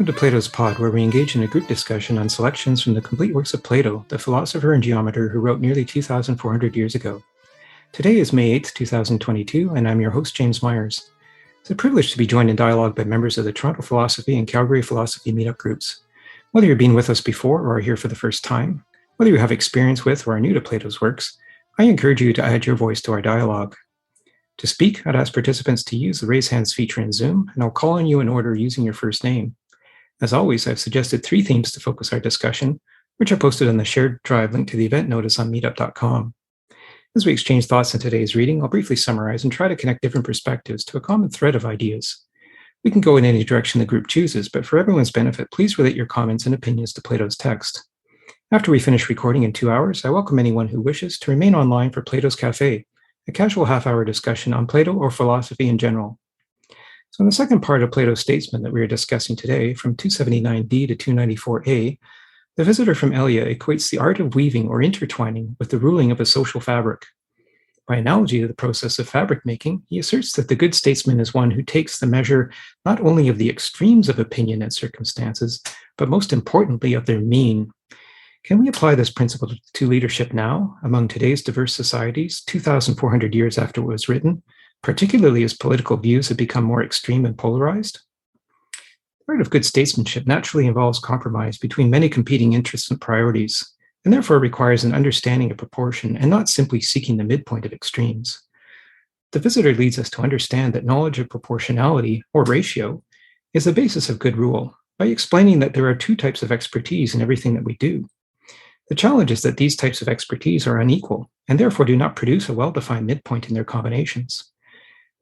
Welcome to Plato's Pod, where we engage in a group discussion on selections from the complete works of Plato, the philosopher and geometer who wrote nearly 2,400 years ago. Today is May 8th, 2022, and I'm your host, James Myers. It's a privilege to be joined in dialogue by members of the Toronto Philosophy and Calgary Philosophy meetup groups. Whether you've been with us before or are here for the first time, whether you have experience with or are new to Plato's works, I encourage you to add your voice to our dialogue. To speak, I'd ask participants to use the raise hands feature in Zoom, and I'll call on you in order using your first name. As always, I've suggested 3 themes to focus our discussion, which are posted on the shared drive link to the event notice on meetup.com. As we exchange thoughts in today's reading, I'll briefly summarize and try to connect different perspectives to a common thread of ideas. We can go in any direction the group chooses, but for everyone's benefit, please relate your comments and opinions to Plato's text. After we finish recording in 2 hours, I welcome anyone who wishes to remain online for Plato's Cafe, a casual half-hour discussion on Plato or philosophy in general. So in the second part of Plato's Statesman that we are discussing today, from 279d to 294a, the visitor from Elia equates the art of weaving or intertwining with the ruling of a social fabric. By analogy to the process of fabric making, he asserts that the good statesman is one who takes the measure not only of the extremes of opinion and circumstances, but most importantly of their mean. Can we apply this principle to leadership now, among today's diverse societies, 2,400 years after it was written, particularly as political views have become more extreme and polarized? The art of good statesmanship naturally involves compromise between many competing interests and priorities, and therefore requires an understanding of proportion and not simply seeking the midpoint of extremes. The visitor leads us to understand that knowledge of proportionality, or ratio, is the basis of good rule, by explaining that there are 2 types of expertise in everything that we do. The challenge is that these types of expertise are unequal, and therefore do not produce a well-defined midpoint in their combinations.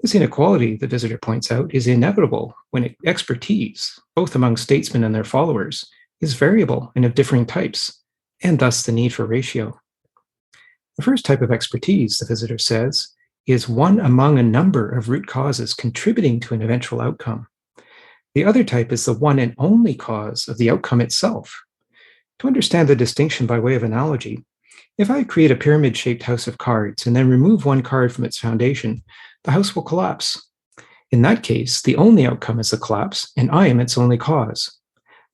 This inequality, the visitor points out, is inevitable when expertise, both among statesmen and their followers, is variable and of differing types, and thus the need for ratio. The first type of expertise, the visitor says, is one among a number of root causes contributing to an eventual outcome. The other type is the one and only cause of the outcome itself. To understand the distinction by way of analogy, if I create a pyramid-shaped house of cards and then remove one card from its foundation, the house will collapse. In that case, the only outcome is the collapse, and I am its only cause.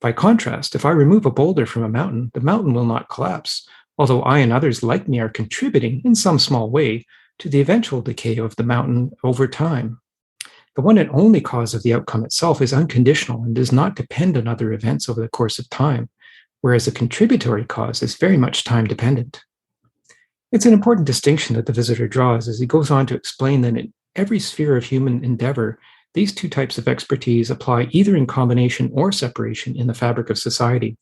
By contrast, if I remove a boulder from a mountain, the mountain will not collapse, although I and others like me are contributing in some small way to the eventual decay of the mountain over time. The one and only cause of the outcome itself is unconditional and does not depend on other events over the course of time, whereas a contributory cause is very much time-dependent. It's an important distinction that the visitor draws as he goes on to explain that in every sphere of human endeavor, these 2 types of expertise apply either in combination or separation in the fabric of society.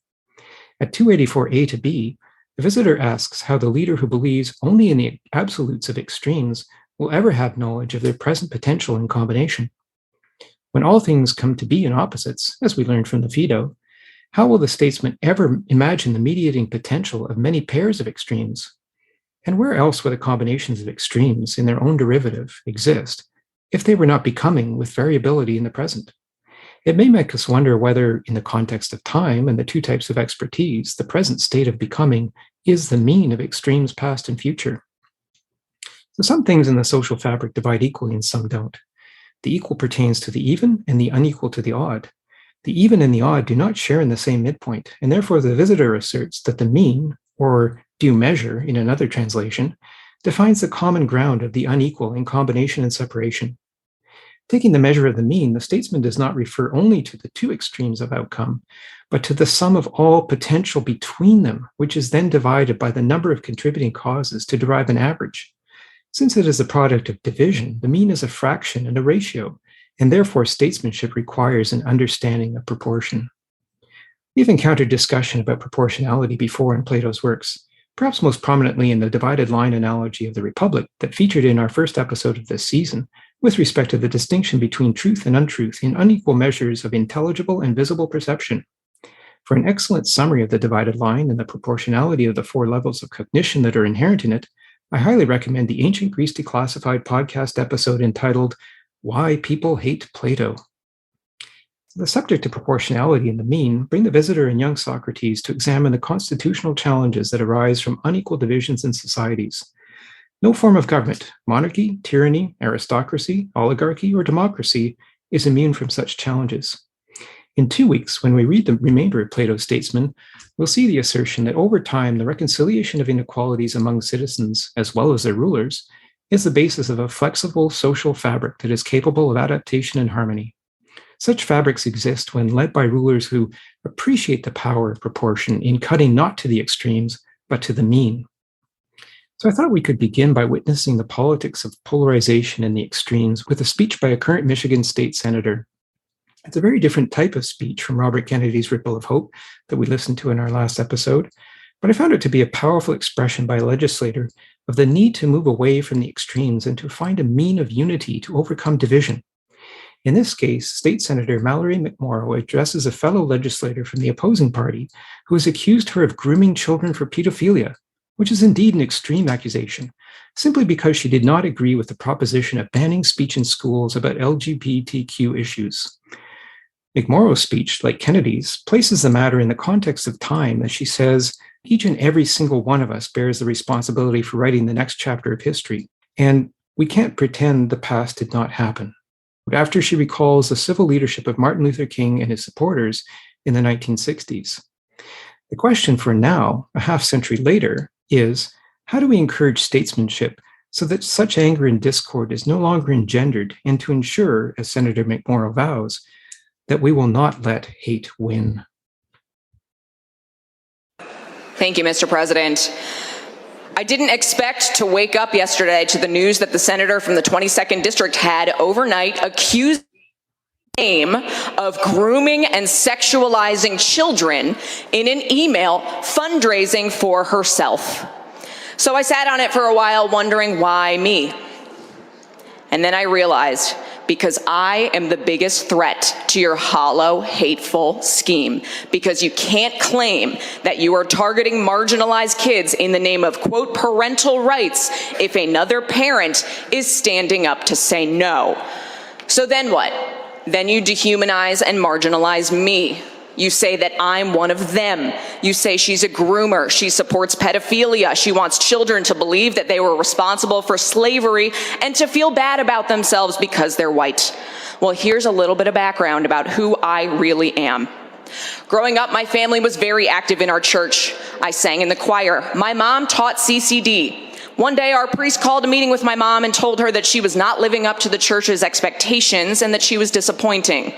At 284a to b, the visitor asks how the leader who believes only in the absolutes of extremes will ever have knowledge of their present potential in combination. When all things come to be in opposites, as we learned from the Phaedo, how will the statesman ever imagine the mediating potential of many pairs of extremes? And where else would the combinations of extremes in their own derivative exist if they were not becoming with variability in the present? It may make us wonder whether, in the context of time and the 2 types of expertise, the present state of becoming is the mean of extremes past and future. So some things in the social fabric divide equally and some don't. The equal pertains to the even and the unequal to the odd. The even and the odd do not share in the same midpoint, and therefore the visitor asserts that the mean, or due measure in another translation, defines the common ground of the unequal in combination and separation. Taking the measure of the mean, the statesman does not refer only to the 2 extremes of outcome, but to the sum of all potential between them, which is then divided by the number of contributing causes to derive an average. Since it is a product of division, the mean is a fraction and a ratio, and therefore statesmanship requires an understanding of proportion. We've encountered discussion about proportionality before in Plato's works, perhaps most prominently in the divided line analogy of the Republic that featured in our first episode of this season, with respect to the distinction between truth and untruth in unequal measures of intelligible and visible perception. For an excellent summary of the divided line and the proportionality of the 4 levels of cognition that are inherent in it, I highly recommend the Ancient Greece Declassified podcast episode entitled Why People Hate Plato. The subject of proportionality and the mean bring the visitor and young Socrates to examine the constitutional challenges that arise from unequal divisions in societies. No form of government, monarchy, tyranny, aristocracy, oligarchy, or democracy, is immune from such challenges. In 2 weeks, when we read the remainder of Plato's Statesman, we'll see the assertion that over time, the reconciliation of inequalities among citizens, as well as their rulers, is the basis of a flexible social fabric that is capable of adaptation and harmony. Such fabrics exist when led by rulers who appreciate the power of proportion in cutting not to the extremes, but to the mean. So I thought we could begin by witnessing the politics of polarization in the extremes with a speech by a current Michigan state senator. It's a very different type of speech from Robert Kennedy's Ripple of Hope that we listened to in our last episode, but I found it to be a powerful expression by a legislator of the need to move away from the extremes and to find a mean of unity to overcome division. In this case, State Senator Mallory McMorrow addresses a fellow legislator from the opposing party who has accused her of grooming children for pedophilia, which is indeed an extreme accusation, simply because she did not agree with the proposition of banning speech in schools about LGBTQ issues. McMorrow's speech, like Kennedy's, places the matter in the context of time as she says, each and every single one of us bears the responsibility for writing the next chapter of history, and we can't pretend the past did not happen. But after she recalls the civil leadership of Martin Luther King and his supporters in the 1960s. The question for now, a half century later, is how do we encourage statesmanship so that such anger and discord is no longer engendered, and to ensure, as Senator McMorrow vows, that we will not let hate win? Thank you, Mr. President. I didn't expect to wake up yesterday to the news that the senator from the 22nd District had overnight accused name of grooming and sexualizing children in an email fundraising for herself. So I sat on it for a while wondering, why me? And then I realized, because I am the biggest threat to your hollow, hateful scheme. Because you can't claim that you are targeting marginalized kids in the name of, quote, parental rights if another parent is standing up to say no. So then what? Then you dehumanize and marginalize me. You say that I'm one of them. You say she's a groomer. She supports pedophilia. She wants children to believe that they were responsible for slavery and to feel bad about themselves because they're white. Well, here's a little bit of background about who I really am. Growing up, my family was very active in our church. I sang in the choir. My mom taught CCD. One day, our priest called a meeting with my mom and told her that she was not living up to the church's expectations and that she was disappointing.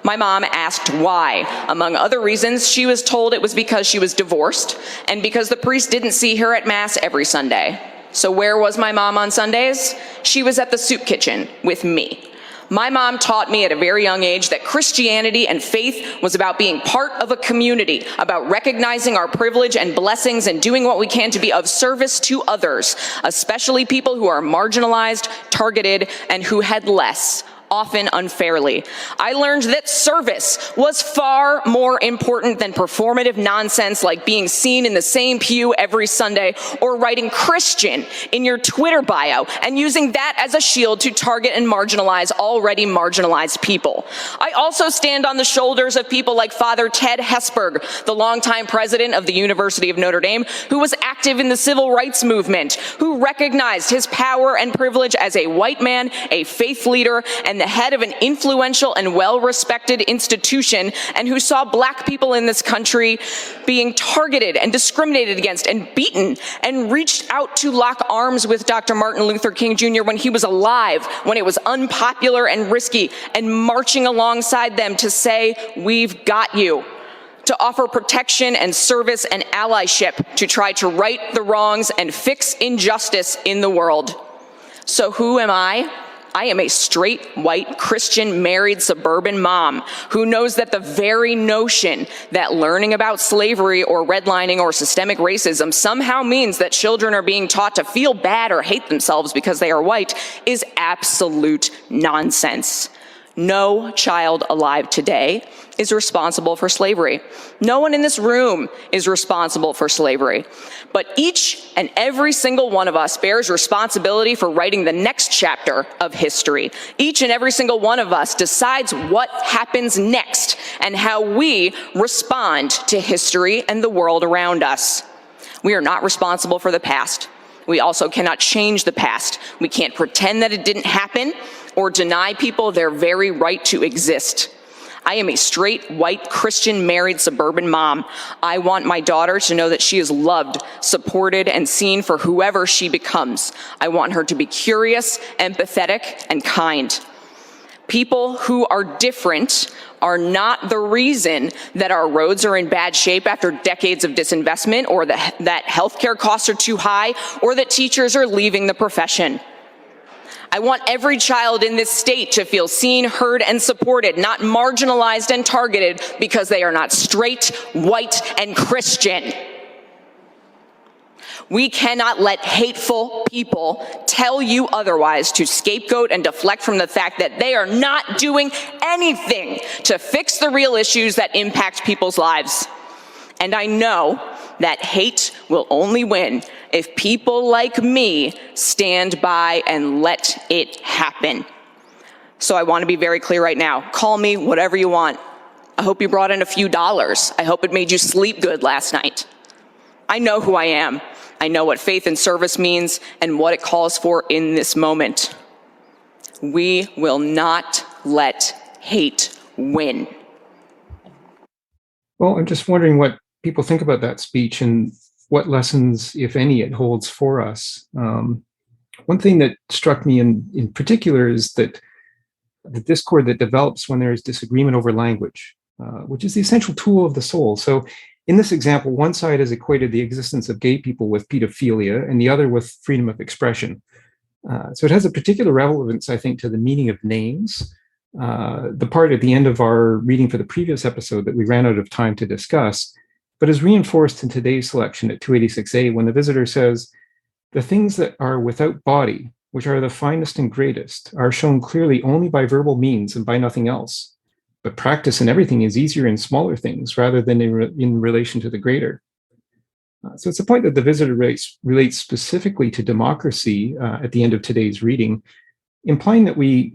My mom asked why. Among other reasons, she was told it was because she was divorced and because the priest didn't see her at Mass every Sunday. So where was my mom on Sundays? She was at the soup kitchen with me. My mom taught me at a very young age that Christianity and faith was about being part of a community, about recognizing our privilege and blessings and doing what we can to be of service to others, especially people who are marginalized, targeted, and who had less, often unfairly. I learned that service was far more important than performative nonsense like being seen in the same pew every Sunday or writing Christian in your Twitter bio and using that as a shield to target and marginalize already marginalized people. I also stand on the shoulders of people like Father Ted Hesburgh, the longtime president of the University of Notre Dame, who was active in the civil rights movement, who recognized his power and privilege as a white man, a faith leader, and the head of an influential and well-respected institution, and who saw Black people in this country being targeted and discriminated against and beaten, and reached out to lock arms with Dr. Martin Luther King Jr. when he was alive, when it was unpopular and risky, and marching alongside them to say, "We've got you," to offer protection and service and allyship to try to right the wrongs and fix injustice in the world. So who am I? I am a straight, white, Christian, married, suburban mom who knows that the very notion that learning about slavery or redlining or systemic racism somehow means that children are being taught to feel bad or hate themselves because they are white is absolute nonsense. No child alive today is responsible for slavery. No one in this room is responsible for slavery. But each and every single one of us bears responsibility for writing the next chapter of history. Each and every single one of us decides what happens next and how we respond to history and the world around us. We are not responsible for the past. We also cannot change the past. We can't pretend that it didn't happen or deny people their very right to exist. I am a straight, white, Christian, married, suburban mom. I want my daughter to know that she is loved, supported, and seen for whoever she becomes. I want her to be curious, empathetic, and kind. People who are different are not the reason that our roads are in bad shape after decades of disinvestment, or that healthcare costs are too high, or that teachers are leaving the profession. I want every child in this state to feel seen, heard, and supported, not marginalized and targeted because they are not straight, white, and Christian. We cannot let hateful people tell you otherwise, to scapegoat and deflect from the fact that they are not doing anything to fix the real issues that impact people's lives. And I know that hate will only win if people like me stand by and let it happen. So I want to be very clear right now. Call me whatever you want. I hope you brought in a few dollars. I hope it made you sleep good last night. I know who I am. I know what faith and service means and what it calls for in this moment. We will not let hate win. Well, I'm just wondering what people think about that speech and what lessons, if any, it holds for us. One thing that struck me in particular is that the discord that develops when there is disagreement over language, which is the essential tool of the soul. So in this example, one side has equated the existence of gay people with pedophilia and the other with freedom of expression. So it has a particular relevance, I think, to the meaning of names. The part at the end of our reading for the previous episode that we ran out of time to discuss, but is reinforced in today's selection at 286A when the visitor says, "The things that are without body, which are the finest and greatest, are shown clearly only by verbal means and by nothing else. But practice in everything is easier in smaller things rather than in relation to the greater." So it's a point that the visitor relates specifically to democracy at the end of today's reading, implying that we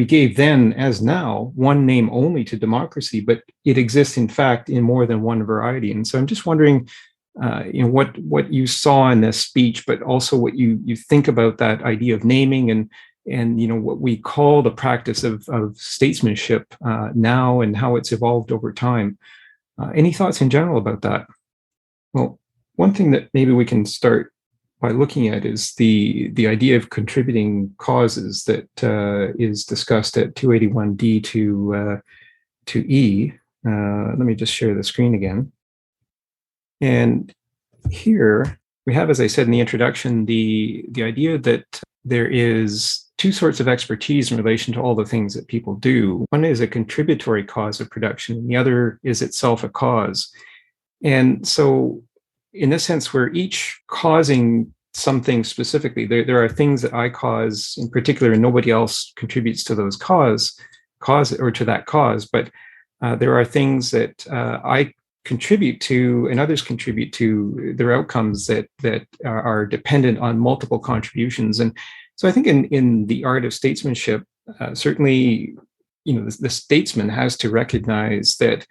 gave then, as now, one name only to democracy, but it exists in fact in more than one variety. And so I'm just wondering, what you saw in this speech, but also what you think about that idea of naming and what we call the practice of statesmanship now and how it's evolved over time. Any thoughts in general about that? Well, one thing that maybe we can start by looking at is the idea of contributing causes that is discussed at 281D to E. Let me just share the screen again. And here we have, as I said in the introduction, the idea that there is two sorts of expertise in relation to all the things that people do. One is a contributory cause of production, and the other is itself a cause. And so in this sense, we're each causing something specifically. There are things that I cause in particular, and nobody else contributes to those cause or to that cause. But there are things that I contribute to and others contribute to their outcomes that are dependent on multiple contributions. And so I think in the art of statesmanship, certainly, the statesman has to recognize that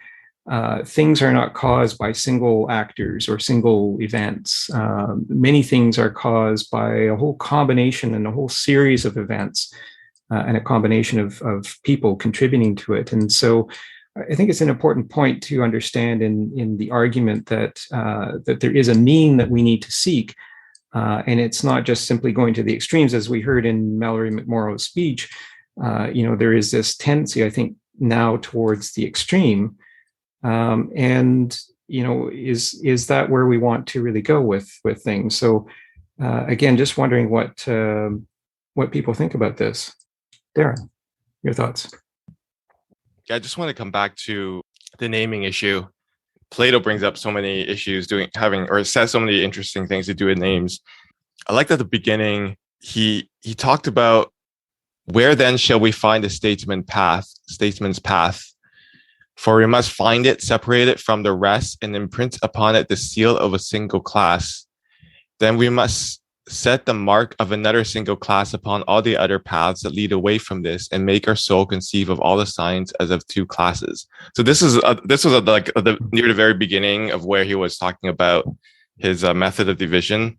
things are not caused by single actors or single events. Many things are caused by a whole combination and a whole series of events and a combination of people contributing to it. And so I think it's an important point to understand in the argument that there is a mean that we need to seek. And it's not just simply going to the extremes, as we heard in Mallory McMorrow's speech. There is this tendency, I think, now towards the extreme. Is that where we want to really go with things? So again, just wondering what people think about this. Darren, your thoughts? I just want to come back to the naming issue. Plato brings up so many issues says so many interesting things to do with names. I like that at the beginning, he talked about, where then shall we find the statesman's path? For we must find it, separate it from the rest, and imprint upon it the seal of a single class. Then we must set the mark of another single class upon all the other paths that lead away from this, and make our soul conceive of all the signs as of two classes. So this was near the very beginning of where he was talking about his method of division.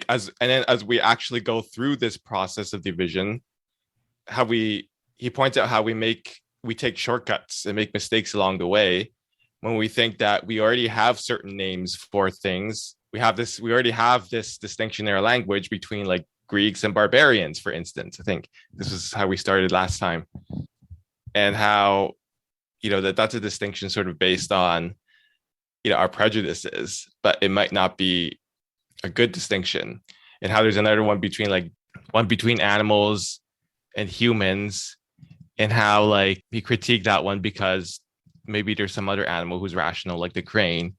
As we actually go through this process of division, he points out how we make we take shortcuts and make mistakes along the way when we think that we already have certain names for things. We already have this distinction in our language between like Greeks and barbarians, for instance. I think this was how we started last time, and how, that's a distinction sort of based on, our prejudices, but it might not be a good distinction. And how there's another one between animals and humans, and how like we critique that one because maybe there's some other animal who's rational, like the crane.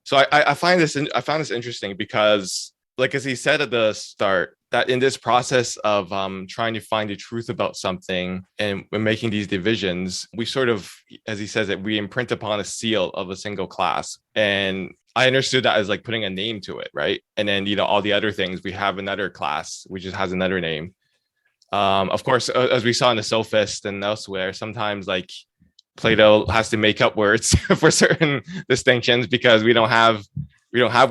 So I found this interesting because, like, as he said at the start, that in this process of trying to find the truth about something and when making these divisions, we sort of, as he says, that we imprint upon a seal of a single class. And I understood that as like putting a name to it, right? And then, all the other things, we have another class which just has another name. Of course, as we saw in the Sophist and elsewhere, sometimes like Plato has to make up words for certain distinctions because we don't have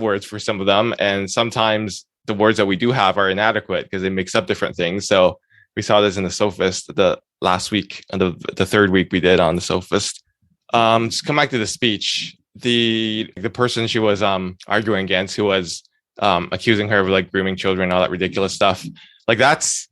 words for some of them, and sometimes the words that we do have are inadequate because they mix up different things. So we saw this in the Sophist the last week and the third week we did on the Sophist. Just come back to the speech. The person she was arguing against, who was accusing her of like grooming children, all that ridiculous stuff, like that's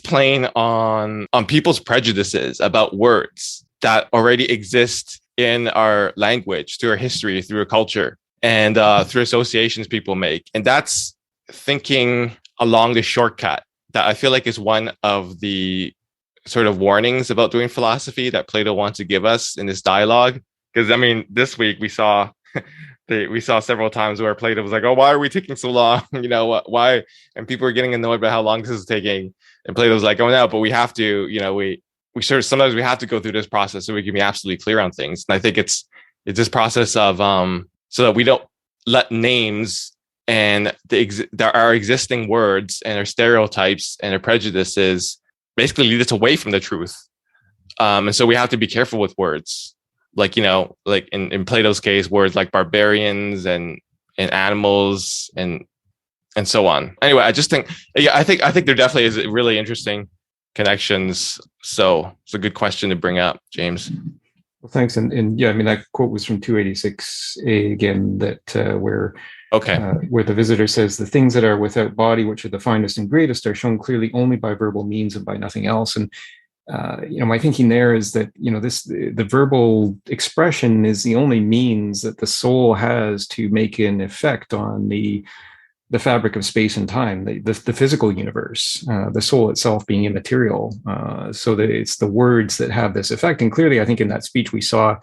playing on people's prejudices about words that already exist in our language, through our history, through our culture, and through associations people make. And that's thinking along the shortcut that I feel like is one of the sort of warnings about doing philosophy that Plato wants to give us in this dialogue. Because I mean, this week we saw several times where Plato was like, "Oh, why are we taking so long? Why?" And people were getting annoyed by how long this is taking. And Plato was like, "Oh no, but we have to. We sort of sometimes we have to go through this process so we can be absolutely clear on things." And I think it's this process of so that we don't let names and our existing words and our stereotypes and our prejudices basically lead us away from the truth. And so we have to be careful with words, like like in Plato's case, words like barbarians and animals and so on. Anyway, I just think, I think there definitely is really interesting connections. So it's a good question to bring up, James. Well, thanks. And yeah, I mean, that quote was from 286a again, that where the visitor says, "The things that are without body, which are the finest and greatest, are shown clearly only by verbal means and by nothing else." And my thinking there is that the verbal expression is the only means that the soul has to make an effect on the fabric of space and time, the physical universe, the soul itself being immaterial. So that it's the words that have this effect. And clearly, I think in that speech we saw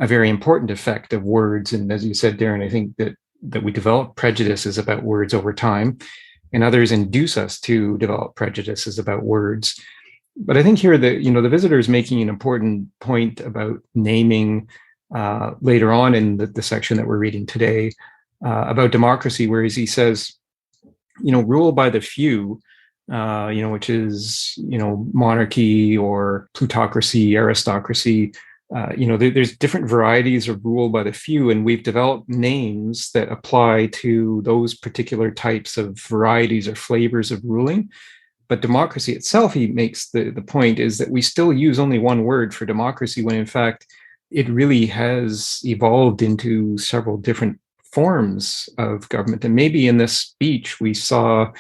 a very important effect of words. And as you said, Darren, I think that we develop prejudices about words over time, and others induce us to develop prejudices about words. But I think here the visitor is making an important point about naming later on in the section that we're reading today, about democracy, whereas he says, rule by the few, which is, monarchy or plutocracy, aristocracy. There's different varieties of rule by the few, and we've developed names that apply to those particular types of varieties or flavors of ruling. But democracy itself, he makes the point, is that we still use only one word for democracy, when in fact it really has evolved into several different forms of government. And maybe in this speech we saw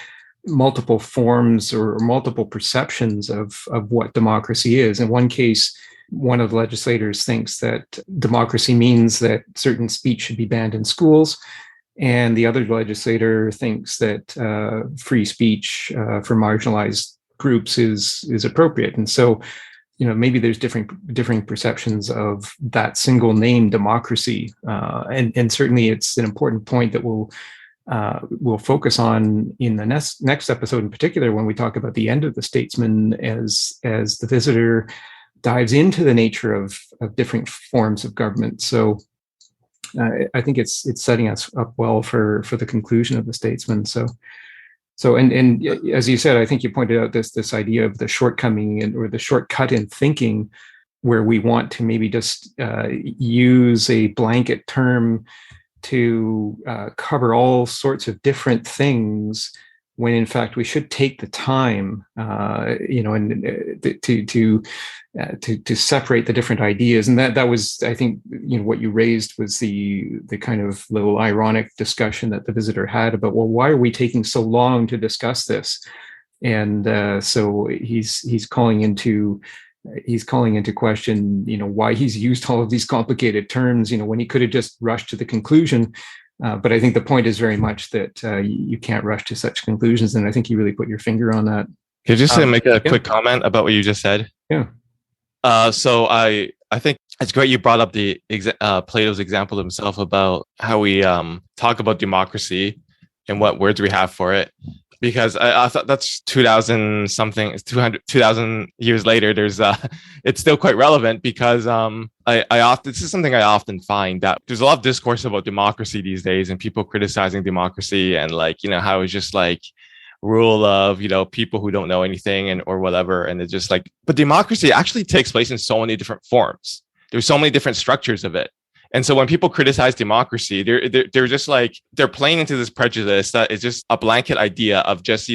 multiple forms or multiple perceptions of what democracy is. In one case, one of the legislators thinks that democracy means that certain speech should be banned in schools, and the other legislator thinks that free speech for marginalized groups is appropriate. And so, maybe there's differing perceptions of that single name, democracy, and certainly it's an important point that we'll focus on in the next episode, in particular when we talk about the end of the Statesman, as the visitor dives into the nature of different forms of government. So I think it's setting us up well for the conclusion of the Statesman. So and as you said, I think you pointed out this idea of the shortcoming or the shortcut in thinking, where we want to maybe just use a blanket term to cover all sorts of different things when in fact we should take the time, to separate the different ideas. And that was, I think, what you raised was the kind of little ironic discussion that the visitor had about, well, why are we taking so long to discuss this? And so he's calling into question, why he's used all of these complicated terms, when he could have just rushed to the conclusion. But I think the point is very much that you can't rush to such conclusions. And I think you really put your finger on that. Could you just make a quick comment about what you just said? Yeah. So I think it's great you brought up the Plato's example himself about how we talk about democracy and what words we have for it. Because I thought that's 2000 years later. There's it's still quite relevant because this is something I often find, that there's a lot of discourse about democracy these days and people criticizing democracy and how it's just rule of people who don't know anything or whatever, and it's just but democracy actually takes place in so many different forms. There's so many different structures of it. And so when people criticize democracy, they're just they're playing into this prejudice that is just a blanket idea of just,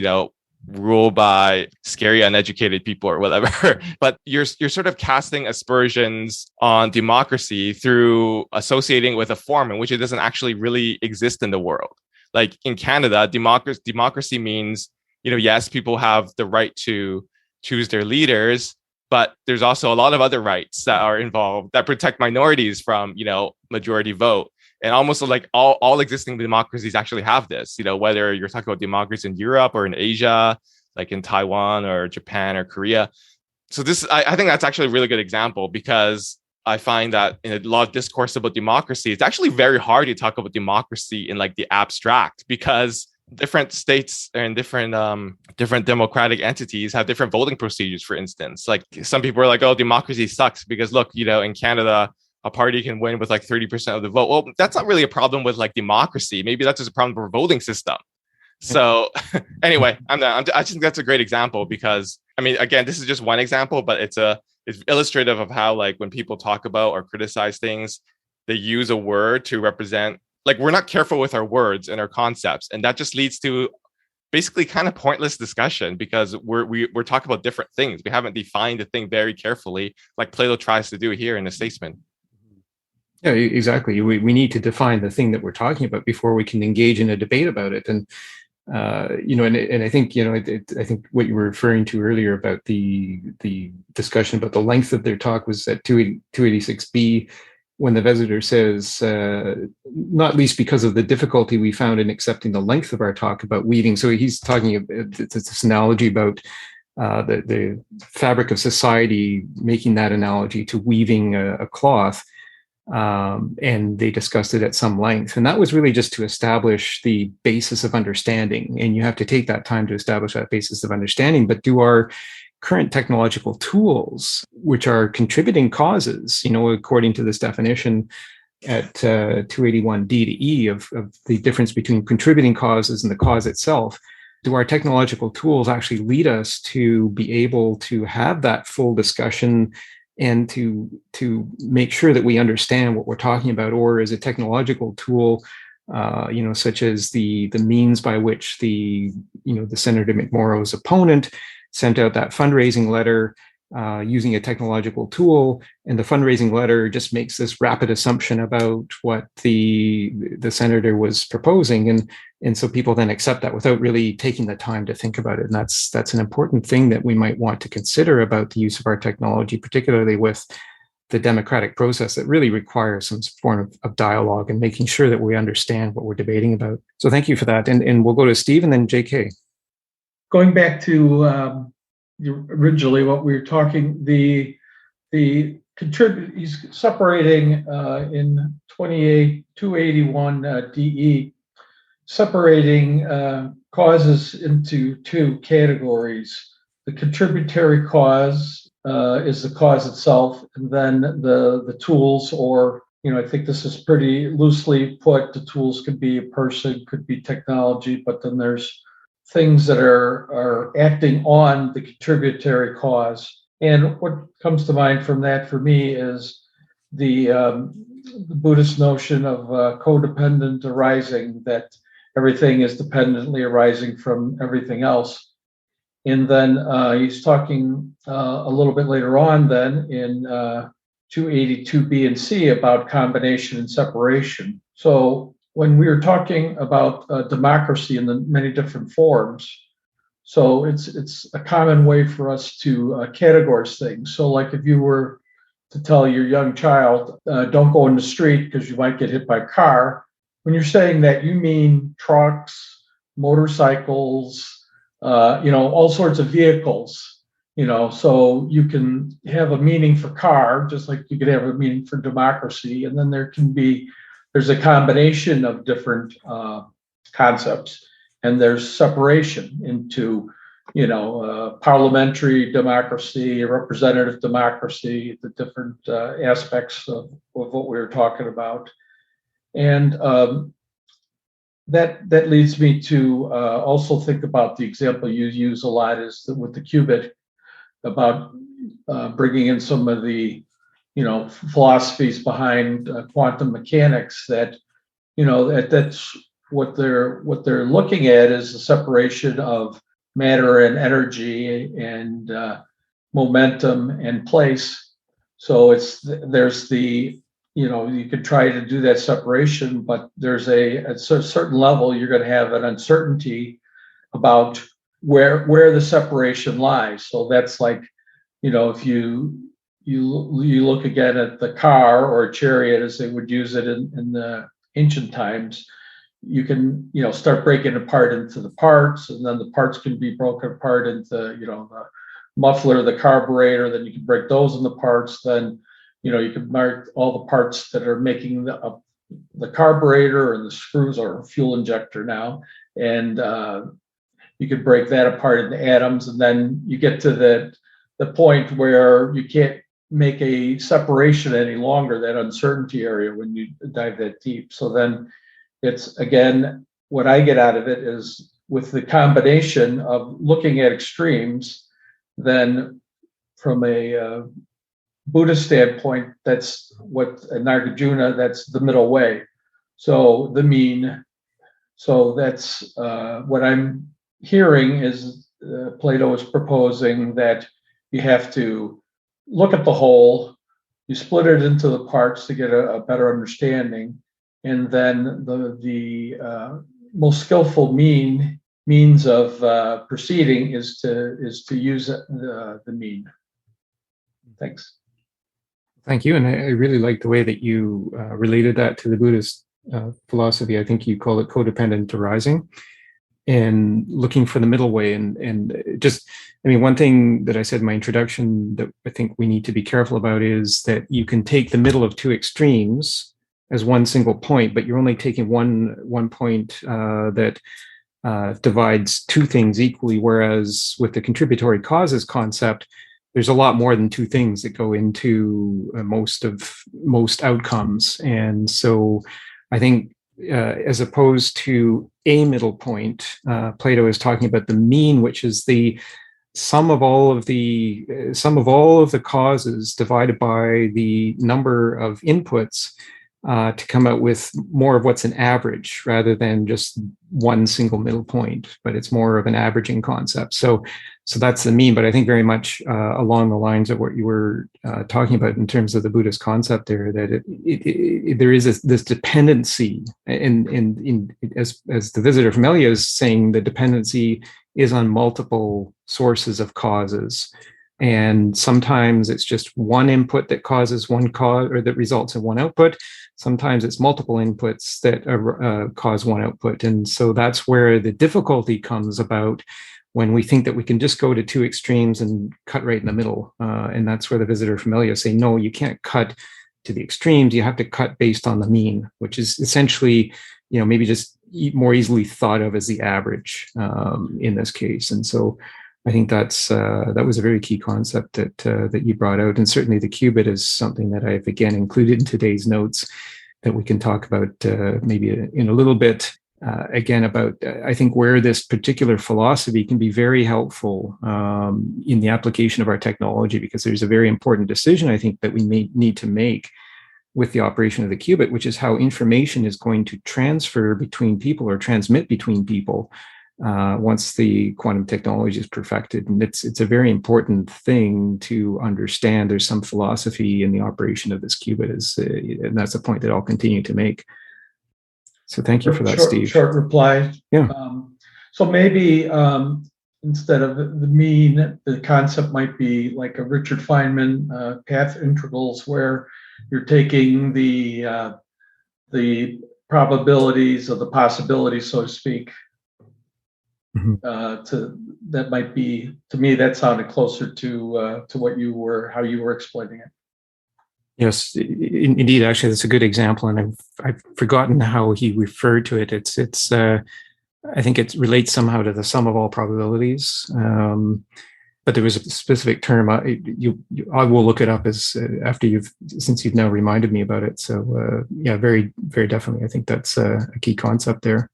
rule by scary, uneducated people or whatever. But you're sort of casting aspersions on democracy through associating with a form in which it doesn't actually really exist in the world. Like in Canada, democracy means, yes, people have the right to choose their leaders, but there's also a lot of other rights that are involved that protect minorities from, majority vote. And almost all existing democracies actually have this, whether you're talking about democracy in Europe or in Asia, like in Taiwan or Japan or Korea. So I think that's actually a really good example, because I find that in a lot of discourse about democracy, it's actually very hard to talk about democracy in the abstract, because different states and different democratic entities have different voting procedures. For instance, some people are oh, democracy sucks because look, in Canada, a party can win with 30% of the vote. Well, that's not really a problem with democracy. Maybe that's just a problem with a voting system. So anyway, I just think that's a great example, because again, this is just one example, but it's illustrative of how when people talk about or criticize things, they use a word to represent, we're not careful with our words and our concepts, and that just leads to basically kind of pointless discussion, because we're talking about different things. We haven't defined the thing very carefully, like Plato tries to do here in the Statesman. Yeah, exactly. We need to define the thing that we're talking about before we can engage in a debate about it. And and I think I think what you were referring to earlier about the discussion about the length of their talk was at 286B, when the visitor says, not least because of the difficulty we found in accepting the length of our talk about weaving. So he's talking about this analogy about the fabric of society, making that analogy to weaving a cloth. And they discussed it at some length. And that was really just to establish the basis of understanding. And you have to take that time to establish that basis of understanding. But do our current technological tools, which are contributing causes, according to this definition at 281D to E of the difference between contributing causes and the cause itself, do our technological tools actually lead us to be able to have that full discussion and to make sure that we understand what we're talking about? Or is a technological tool, such as the means by which the Senator McMorrow's opponent sent out that fundraising letter using a technological tool, and the fundraising letter just makes this rapid assumption about what the senator was proposing, and so people then accept that without really taking the time to think about it. And that's an important thing that we might want to consider about the use of our technology, particularly with the democratic process that really requires some form of dialogue and making sure that we understand what we're debating about. So thank you for that. And we'll go to Steve and then JK. Going back to originally what we were talking, the he's separating in 281 DE, separating causes into two categories. The contributory cause is the cause itself, and then the tools, or I think this is pretty loosely put. The tools could be a person, could be technology, but then there's things that are acting on the contributory cause. And what comes to mind from that for me is the Buddhist notion of codependent arising, that everything is dependently arising from everything else. And then he's talking a little bit later on then in 282b and c about combination and separation. So when we were talking about democracy in the many different forms, so it's a common way for us to categorize things. So like if you were to tell your young child, don't go in the street because you might get hit by a car, when you're saying that, you mean trucks, motorcycles, all sorts of vehicles, so you can have a meaning for car, just like you could have a meaning for democracy. And then there's a combination of different concepts, and there's separation into, parliamentary democracy, representative democracy, the different aspects of what we were talking about. And that leads me to also think about the example you use a lot is with the qubit, about bringing in some of the philosophies behind quantum mechanics, that that's what they're looking at is the separation of matter and energy and momentum and place. So there's the you could try to do that separation, but there's at a certain level you're going to have an uncertainty about where the separation lies. So that's like, if you look again at the car or a chariot as they would use it in the ancient times, you can start breaking it apart into the parts, and then the parts can be broken apart into the muffler, the carburetor. Then you can break those into parts. Then you can mark all the parts that are making the carburetor and the screws or fuel injector now, and you could break that apart into atoms, and then you get to the point where you can't make a separation any longer, that uncertainty area, when you dive that deep. So then it's, again, what I get out of it is, with the combination of looking at extremes, then from a Buddhist standpoint, that's what Nagarjuna, that's the middle way. So the mean. So that's what I'm hearing is Plato is proposing that you have to look at the whole, you split it into the parts to get a better understanding, and then the most skillful means of proceeding is to use the mean. Thanks. Thank you. And I really like the way that you related that to the Buddhist philosophy. I think you call it codependent arising, and looking for the middle way. And just, one thing that I said in my introduction that I think we need to be careful about is that you can take the middle of two extremes as one single point, but you're only taking one point that divides two things equally. Whereas with the contributory causes concept, there's a lot more than two things that go into most outcomes. And so I think as opposed to a middle point, Plato is talking about the mean, which is the sum of all of the causes divided by the number of inputs to come out with more of what's an average, rather than just one single middle point, but it's more of an averaging concept. So that's the mean. But I think very much along the lines of what you were talking about in terms of the Buddhist concept there, that there is this dependency, and as the visitor from Elia is saying, the dependency is on multiple sources of causes. And sometimes it's just one input that causes one cause, or that results in one output. Sometimes it's multiple inputs that cause one output. And so that's where the difficulty comes about, when we think that we can just go to two extremes and cut right in the middle. And that's where the visitor from Elia say, no, you can't cut to the extremes. You have to cut based on the mean, which is essentially, maybe just more easily thought of as the average in this case. And so I think that was a very key concept that you brought out. And certainly the qubit is something that I've again included in today's notes that we can talk about maybe in a little bit. Again, about I think where this particular philosophy can be very helpful in the application of our technology, because there's a very important decision I think that we may need to make with the operation of the qubit, which is how information is going to transfer between people or transmit between people once the quantum technology is perfected. And it's a very important thing to understand. There's some philosophy in the operation of this qubit, and that's a point that I'll continue to make. So thank you for that, Steve. Short reply. Yeah. So maybe instead of the mean, the concept might be like a Richard Feynman path integrals, where you're taking the probabilities or the possibilities, so to speak. That might be, to me, that sounded closer to how you were explaining it. Yes, indeed. Actually, that's a good example, and I've forgotten how he referred to it. It's I think it relates somehow to the sum of all probabilities. But there was a specific term. I will look it up since you've now reminded me about it. So yeah, very, very definitely. I think that's a key concept there.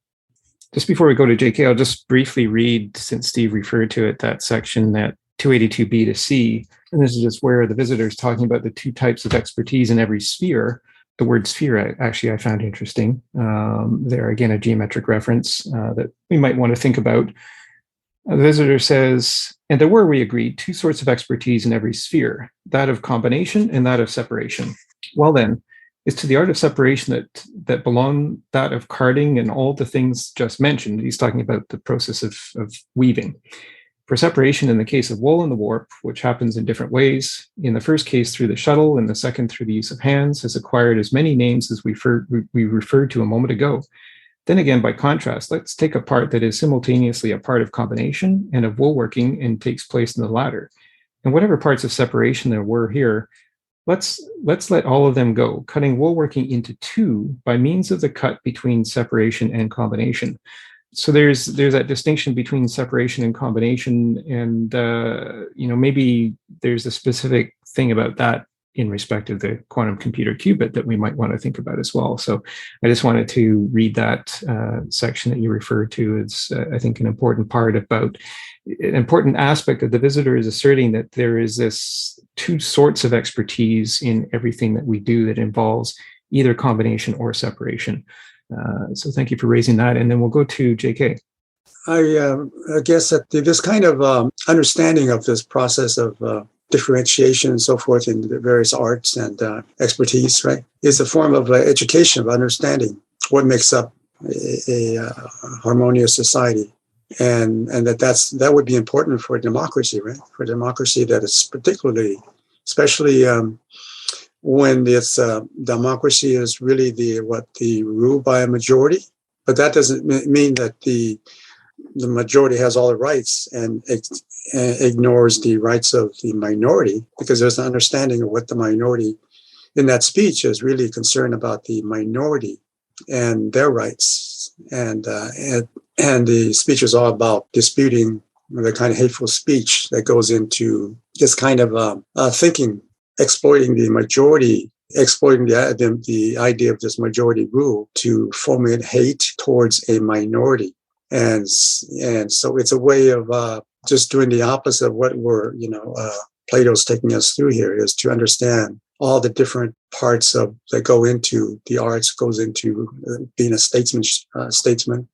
Just before we go to JK, I'll just briefly read, since Steve referred to it, that section, that 282B to C. And this is just where the visitor is talking about the two types of expertise in every sphere. The word sphere, actually, I found interesting. There, again, a geometric reference that we might want to think about. The visitor says, and there were, we agreed, two sorts of expertise in every sphere, that of combination and that of separation. Well then, it's to the art of separation that belong that of carding and all the things just mentioned. He's talking about the process of weaving. For separation, in the case of wool and the warp, which happens in different ways, in the first case through the shuttle, in the second through the use of hands, has acquired as many names as we referred to a moment ago. Then again, by contrast, let's take a part that is simultaneously a part of combination and of woolworking and takes place in the latter. And whatever parts of separation there were here, let's let all of them go, cutting woolworking into two by means of the cut between separation and combination. So there's that distinction between separation and combination, and maybe there's a specific thing about that in respect of the quantum computer qubit that we might want to think about as well. So I just wanted to read that section that you referred to as, I think, an important aspect of the visitor is asserting that there is this two sorts of expertise in everything that we do that involves either combination or separation. So thank you for raising that. And then we'll go to JK. I guess that this kind of understanding of this process of differentiation and so forth in the various arts and expertise, right, is a form of education, of understanding what makes up a harmonious society. And that would be important for democracy, right? For democracy, that is especially when this democracy is really the rule by a majority. But that doesn't mean that the majority has all the rights and ignores the rights of the minority, because there's an understanding of what the minority in that speech is really concerned about, the minority and their rights. And the speech is all about disputing the kind of hateful speech that goes into this kind of thinking, exploiting the majority, exploiting the idea of this majority rule to foment hate towards a minority. And so it's a way of just doing the opposite of what Plato's taking us through here, is to understand all the different parts that go into the arts, goes into being a statesman.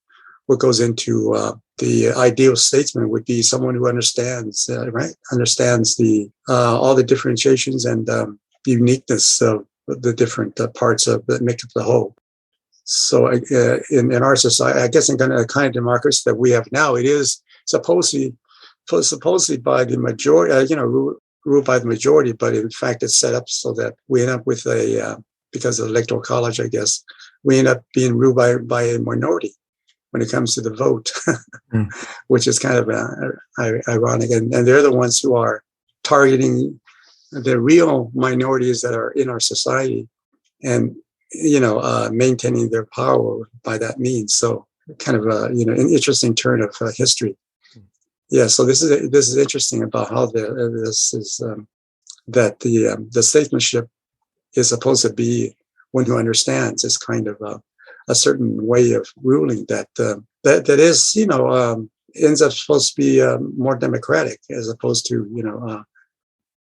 What goes into the ideal statesman would be someone who understands, understands all the differentiations and uniqueness of the different parts that make up the whole. So in our society, I guess in the kind of democracy that we have now, it is supposedly by the majority, ruled by the majority, but in fact it's set up so that we end up with because of the electoral college, I guess, we end up being ruled by a minority when it comes to the vote, which is kind of ironic. And they're the ones who are targeting the real minorities that are in our society and, maintaining their power by that means. So kind of an interesting turn of history. Yeah, so this is interesting about how that the statesmanship is supposed to be one who understands this kind of a certain way of ruling that is ends up supposed to be more democratic, as opposed to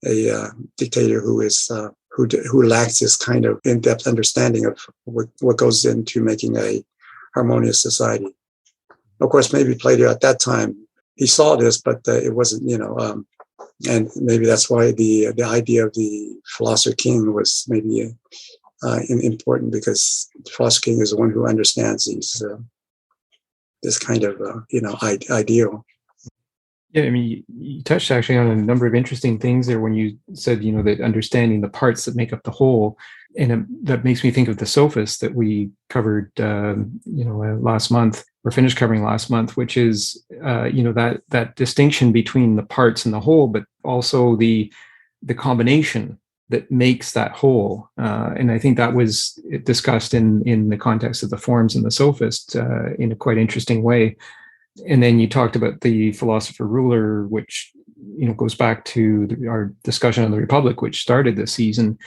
a dictator who who lacks this kind of in-depth understanding of what goes into making a harmonious society. Of course, maybe Plato at that time, he saw this, but it wasn't, and maybe that's why the idea of the philosopher king was maybe important, because the philosopher king is the one who understands this kind of ideal. Yeah, I mean, you touched actually on a number of interesting things there when you said, that understanding the parts that make up the whole. And that makes me think of the sophist that we covered, last month, or finished covering last month, which is, that distinction between the parts and the whole, but also the combination that makes that whole. And I think that was discussed in the context of the forms in the sophist in a quite interesting way. And then you talked about the philosopher ruler, which goes back to our discussion on the Republic, which started this season.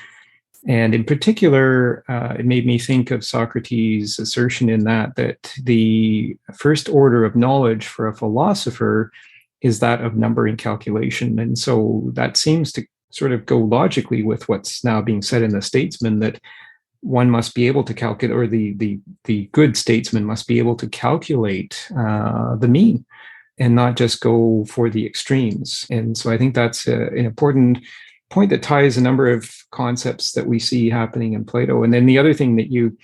And in particular, it made me think of Socrates' assertion in that the first order of knowledge for a philosopher is that of number and calculation. And so that seems to sort of go logically with what's now being said in the Statesman, that one must be able to calculate, or the good statesman must be able to calculate the mean and not just go for the extremes. And so I think that's an important point that ties a number of concepts that we see happening in Plato. And then the other thing that you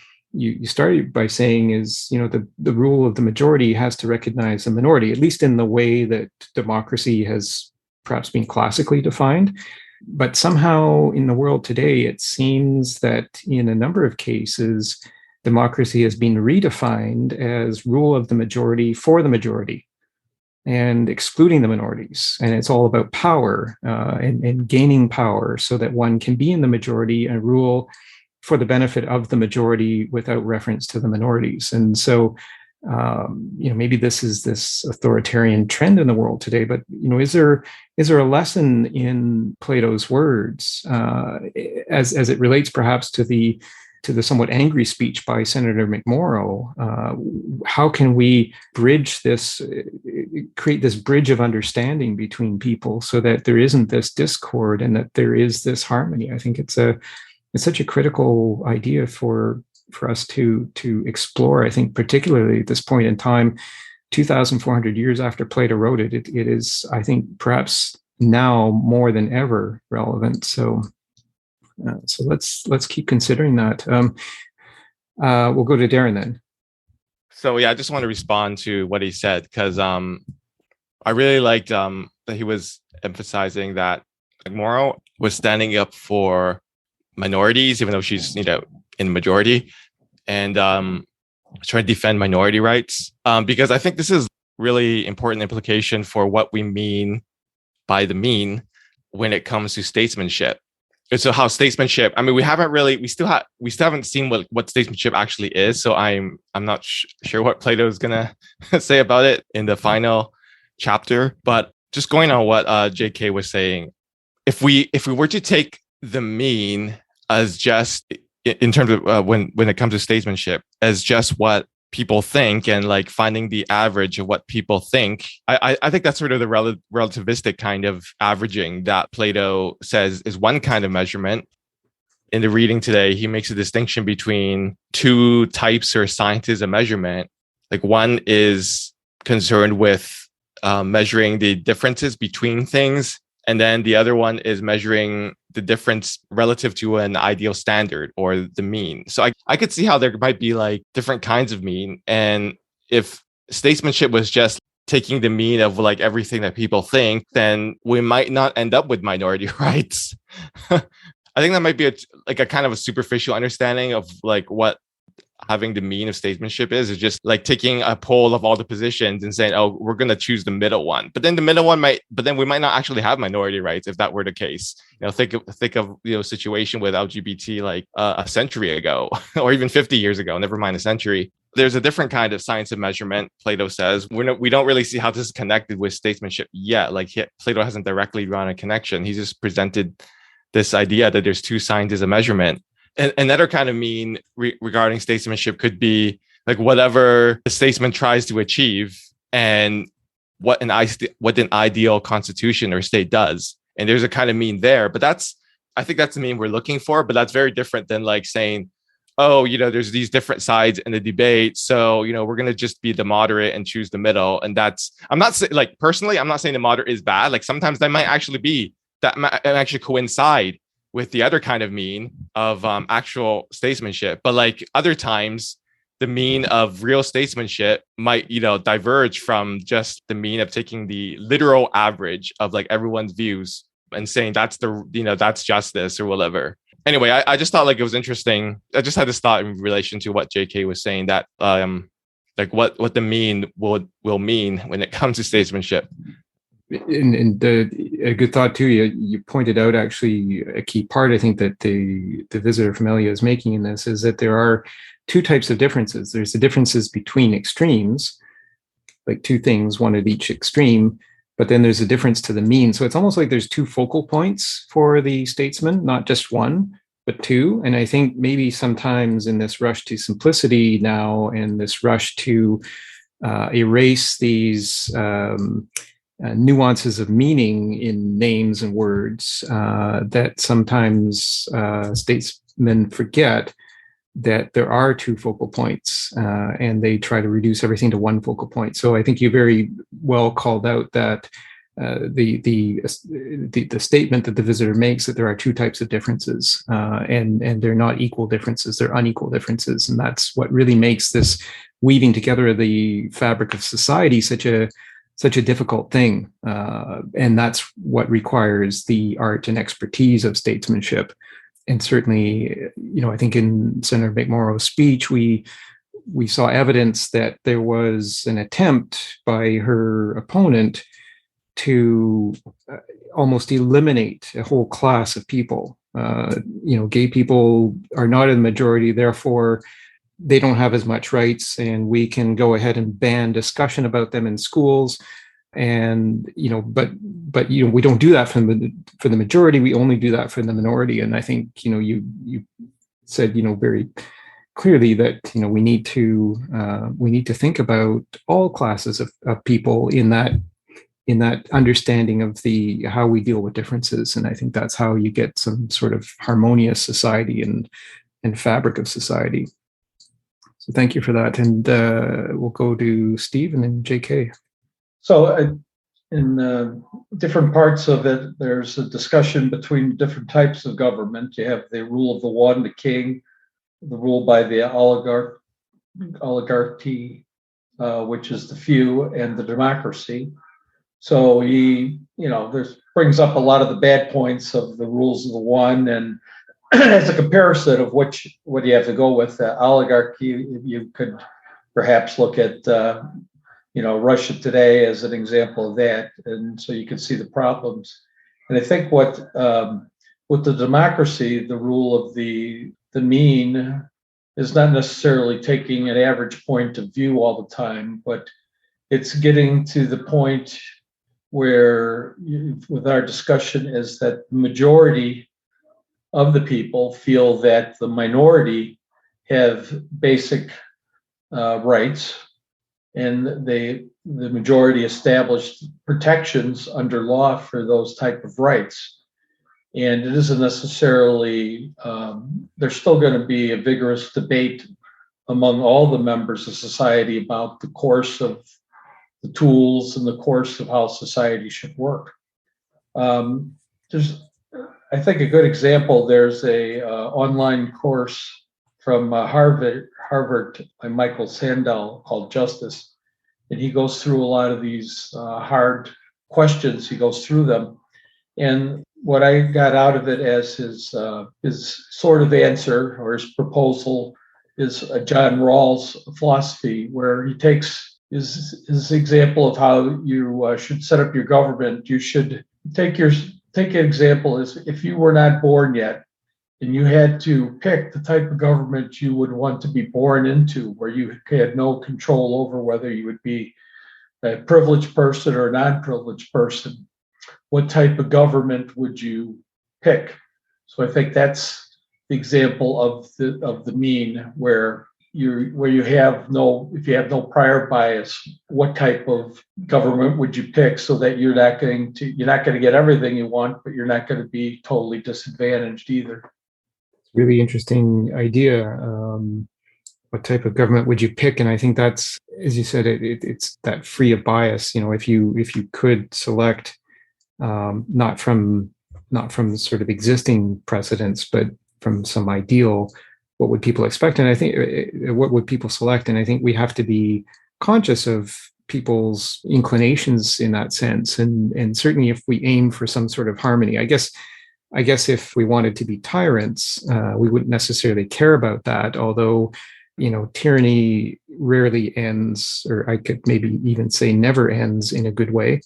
started by saying is, the rule of the majority has to recognize the minority, at least in the way that democracy has perhaps been classically defined. But somehow in the world today, it seems that in a number of cases, democracy has been redefined as rule of the majority for the majority and excluding the minorities. And it's all about power and gaining power so that one can be in the majority and rule for the benefit of the majority without reference to the minorities. And so, maybe this is this authoritarian trend in the world today, but, is there a lesson in Plato's words as it relates perhaps to the somewhat angry speech by Senator McMorrow? How can we create this bridge of understanding between people so that there isn't this discord and that there is this harmony? I think it's such a critical idea for us to explore. I think particularly at this point in time, 2,400 years after Plato wrote it, it is, I think, perhaps now more than ever relevant. So let's keep considering that. We'll go to Darren then. So yeah, I just want to respond to what he said, because I really liked that he was emphasizing that McMorrow was standing up for minorities, even though she's in the majority, and trying to defend minority rights, because I think this is really important implication for what we mean by the mean when it comes to statesmanship. And so how statesmanship, I mean, we still haven't seen what statesmanship actually is. So I'm not sure what Plato is gonna say about it in the final chapter. But just going on what JK was saying, if we were to take the mean as just in terms of when it comes to statesmanship as just what people think, and like finding the average of what people think, I think that's sort of the relativistic kind of averaging that Plato says is one kind of measurement. In the reading today, he makes a distinction between two types or sciences of measurement. Like one is concerned with measuring the differences between things, and then the other one is measuring the difference relative to an ideal standard or the mean. So I could see how there might be like different kinds of mean. And if statesmanship was just taking the mean of like everything that people think, then we might not end up with minority rights. I think that might be a kind of a superficial understanding of like what having the mean of statesmanship is just like taking a poll of all the positions and saying, oh, we're going to choose the middle one. But then the middle one we might not actually have minority rights if that were the case. Think of situation with LGBT like a century ago or even 50 years ago, never mind a century. There's a different kind of science of measurement, Plato says. We don't really see how this is connected with statesmanship yet. Like Plato hasn't directly drawn a connection. He just presented this idea that there's two sciences of measurement. And another kind of mean regarding statesmanship could be like whatever the statesman tries to achieve and what an ideal constitution or state does. And there's a kind of mean there, but that's I think that's the mean we're looking for, but that's very different than like saying, oh, there's these different sides in the debate. So, we're going to just be the moderate and choose the middle. And I'm not saying, like, personally, I'm not saying the moderate is bad. Like sometimes that might actually coincide with the other kind of mean of actual statesmanship. But like other times, the mean of real statesmanship might, diverge from just the mean of taking the literal average of like everyone's views and saying that's that's justice or whatever. Anyway, I just thought like it was interesting. I just had this thought in relation to what JK was saying, that like what the mean will mean when it comes to statesmanship. And a good thought too. You pointed out actually a key part. I think that the visitor from Elia is making in this is that there are two types of differences. There's the differences between extremes, like two things, one at each extreme, but then there's a difference to the mean. So it's almost like there's two focal points for the statesman, not just one, but two. And I think maybe sometimes in this rush to simplicity now and this rush to erase these nuances of meaning in names and words, that sometimes statesmen forget that there are two focal points, and they try to reduce everything to one focal point. So I think you very well called out that the statement that the visitor makes, that there are two types of differences, and they're not equal differences, they're unequal differences. And that's what really makes this weaving together of the fabric of society such a difficult thing. And that's what requires the art and expertise of statesmanship. And certainly, I think in Senator McMorrow's speech, we saw evidence that there was an attempt by her opponent to almost eliminate a whole class of people. Gay people are not in the majority, therefore they don't have as much rights, and we can go ahead and ban discussion about them in schools. And but we don't do that for the majority. We only do that for the minority. And I think you said very clearly that we need to think about all classes of people in that understanding of how we deal with differences. And I think that's how you get some sort of harmonious society and fabric of society. So thank you for that. And we'll go to Steve and then JK. So in different parts of it, there's a discussion between different types of government. You have the rule of the one, the king, the rule by the oligarchy, which is the few, and the democracy. So this brings up a lot of the bad points of the rules of the one, and as a comparison of what you have to go with. Oligarchy, you could perhaps look at Russia today as an example of that, and so you can see the problems. And I think with the democracy, the rule of the mean is not necessarily taking an average point of view all the time, but it's getting to the point where, with our discussion, is that the majority of the people feel that the minority have basic rights, and the majority established protections under law for those type of rights. And it isn't necessarily, there's still going to be a vigorous debate among all the members of society about the course of the tools and the course of how society should work. There's, I think, a good example. There's a online course from Harvard by Michael Sandel called Justice. And he goes through a lot of these hard questions. He goes through them. And what I got out of it as his sort of answer, or his proposal, is John Rawls' philosophy, where he takes his example of how you should set up your government. You should take an example as if you were not born yet, and you had to pick the type of government you would want to be born into, where you had no control over whether you would be a privileged person or a non-privileged person. What type of government would you pick? So I think that's the example of the mean, where where you have no, if you have no prior bias, what type of government would you pick so that you're not going to get everything you want, but you're not going to be totally disadvantaged either. Really interesting idea. What type of government would you pick? And I think that's, as you said, it's that free of bias. If you could select, not from sort of existing precedents, but from some ideal, what would people expect? And I think what would people select? And I think we have to be conscious of people's inclinations in that sense. And certainly if we aim for some sort of harmony, I guess if we wanted to be tyrants, we wouldn't necessarily care about that, although tyranny rarely ends, or I could maybe even say never ends in a good way.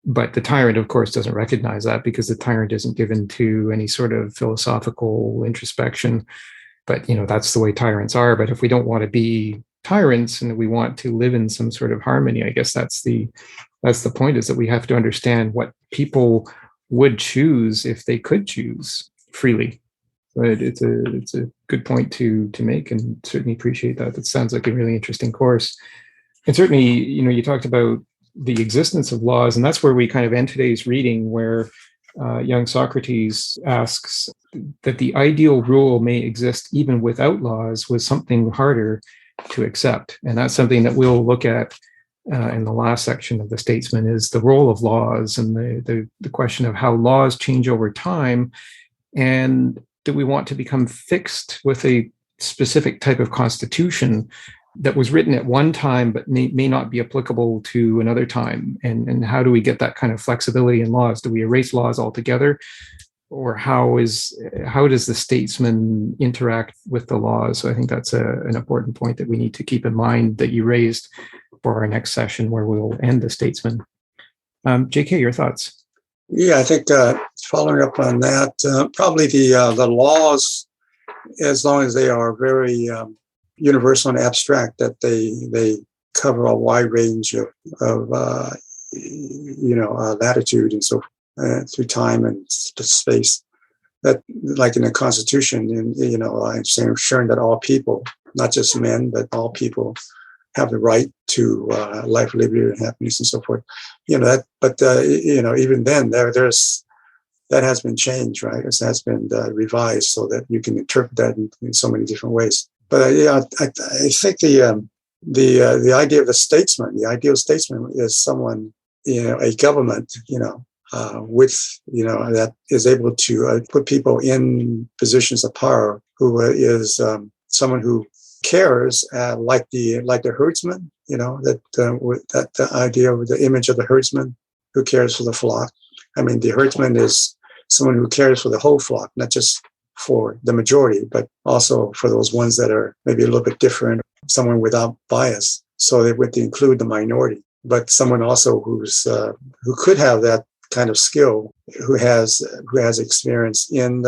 But the tyrant, of course, doesn't recognize that, because the tyrant isn't given to any sort of philosophical introspection. But, that's the way tyrants are. But if we don't want to be tyrants and we want to live in some sort of harmony, I guess that's the point, is that we have to understand what people would choose if they could choose freely. But it's a good point to make, and certainly appreciate that. That sounds like a really interesting course. And certainly, you talked about the existence of laws, and that's where we kind of end today's reading, where young Socrates asks that the ideal rule may exist even without laws was something harder to accept. And that's something that we'll look at in the last section of the Statesman, is the role of laws and the question of how laws change over time. And do we want to become fixed with a specific type of constitution that was written at one time but may not be applicable to another time? And how do we get that kind of flexibility in laws? Do we erase laws altogether? Or how does the Statesman interact with the laws? So I think that's an important point that we need to keep in mind, that you raised for our next session, where we'll end the Statesman. JK, your thoughts? Yeah, I think following up on that, probably the laws, as long as they are very universal and abstract, that they cover a wide range of latitude and so through time and space. That, like in the Constitution, and I'm ensuring that all people, not just men, but all people, have the right to life, liberty, and happiness, and so forth. Even then, there's that has been changed, right? It has been revised so that you can interpret that in so many different ways. But I think the idea of the statesman, the ideal statesman, is someone, a government, with that is able to put people in positions of power, who is someone who cares, like the herdsman, that the idea of the image of the herdsman who cares for the flock. I mean, the herdsman is someone who cares for the whole flock, not just for the majority, but also for those ones that are maybe a little bit different, someone without bias. So they would include the minority, but someone also who could have that kind of skill, who has experience in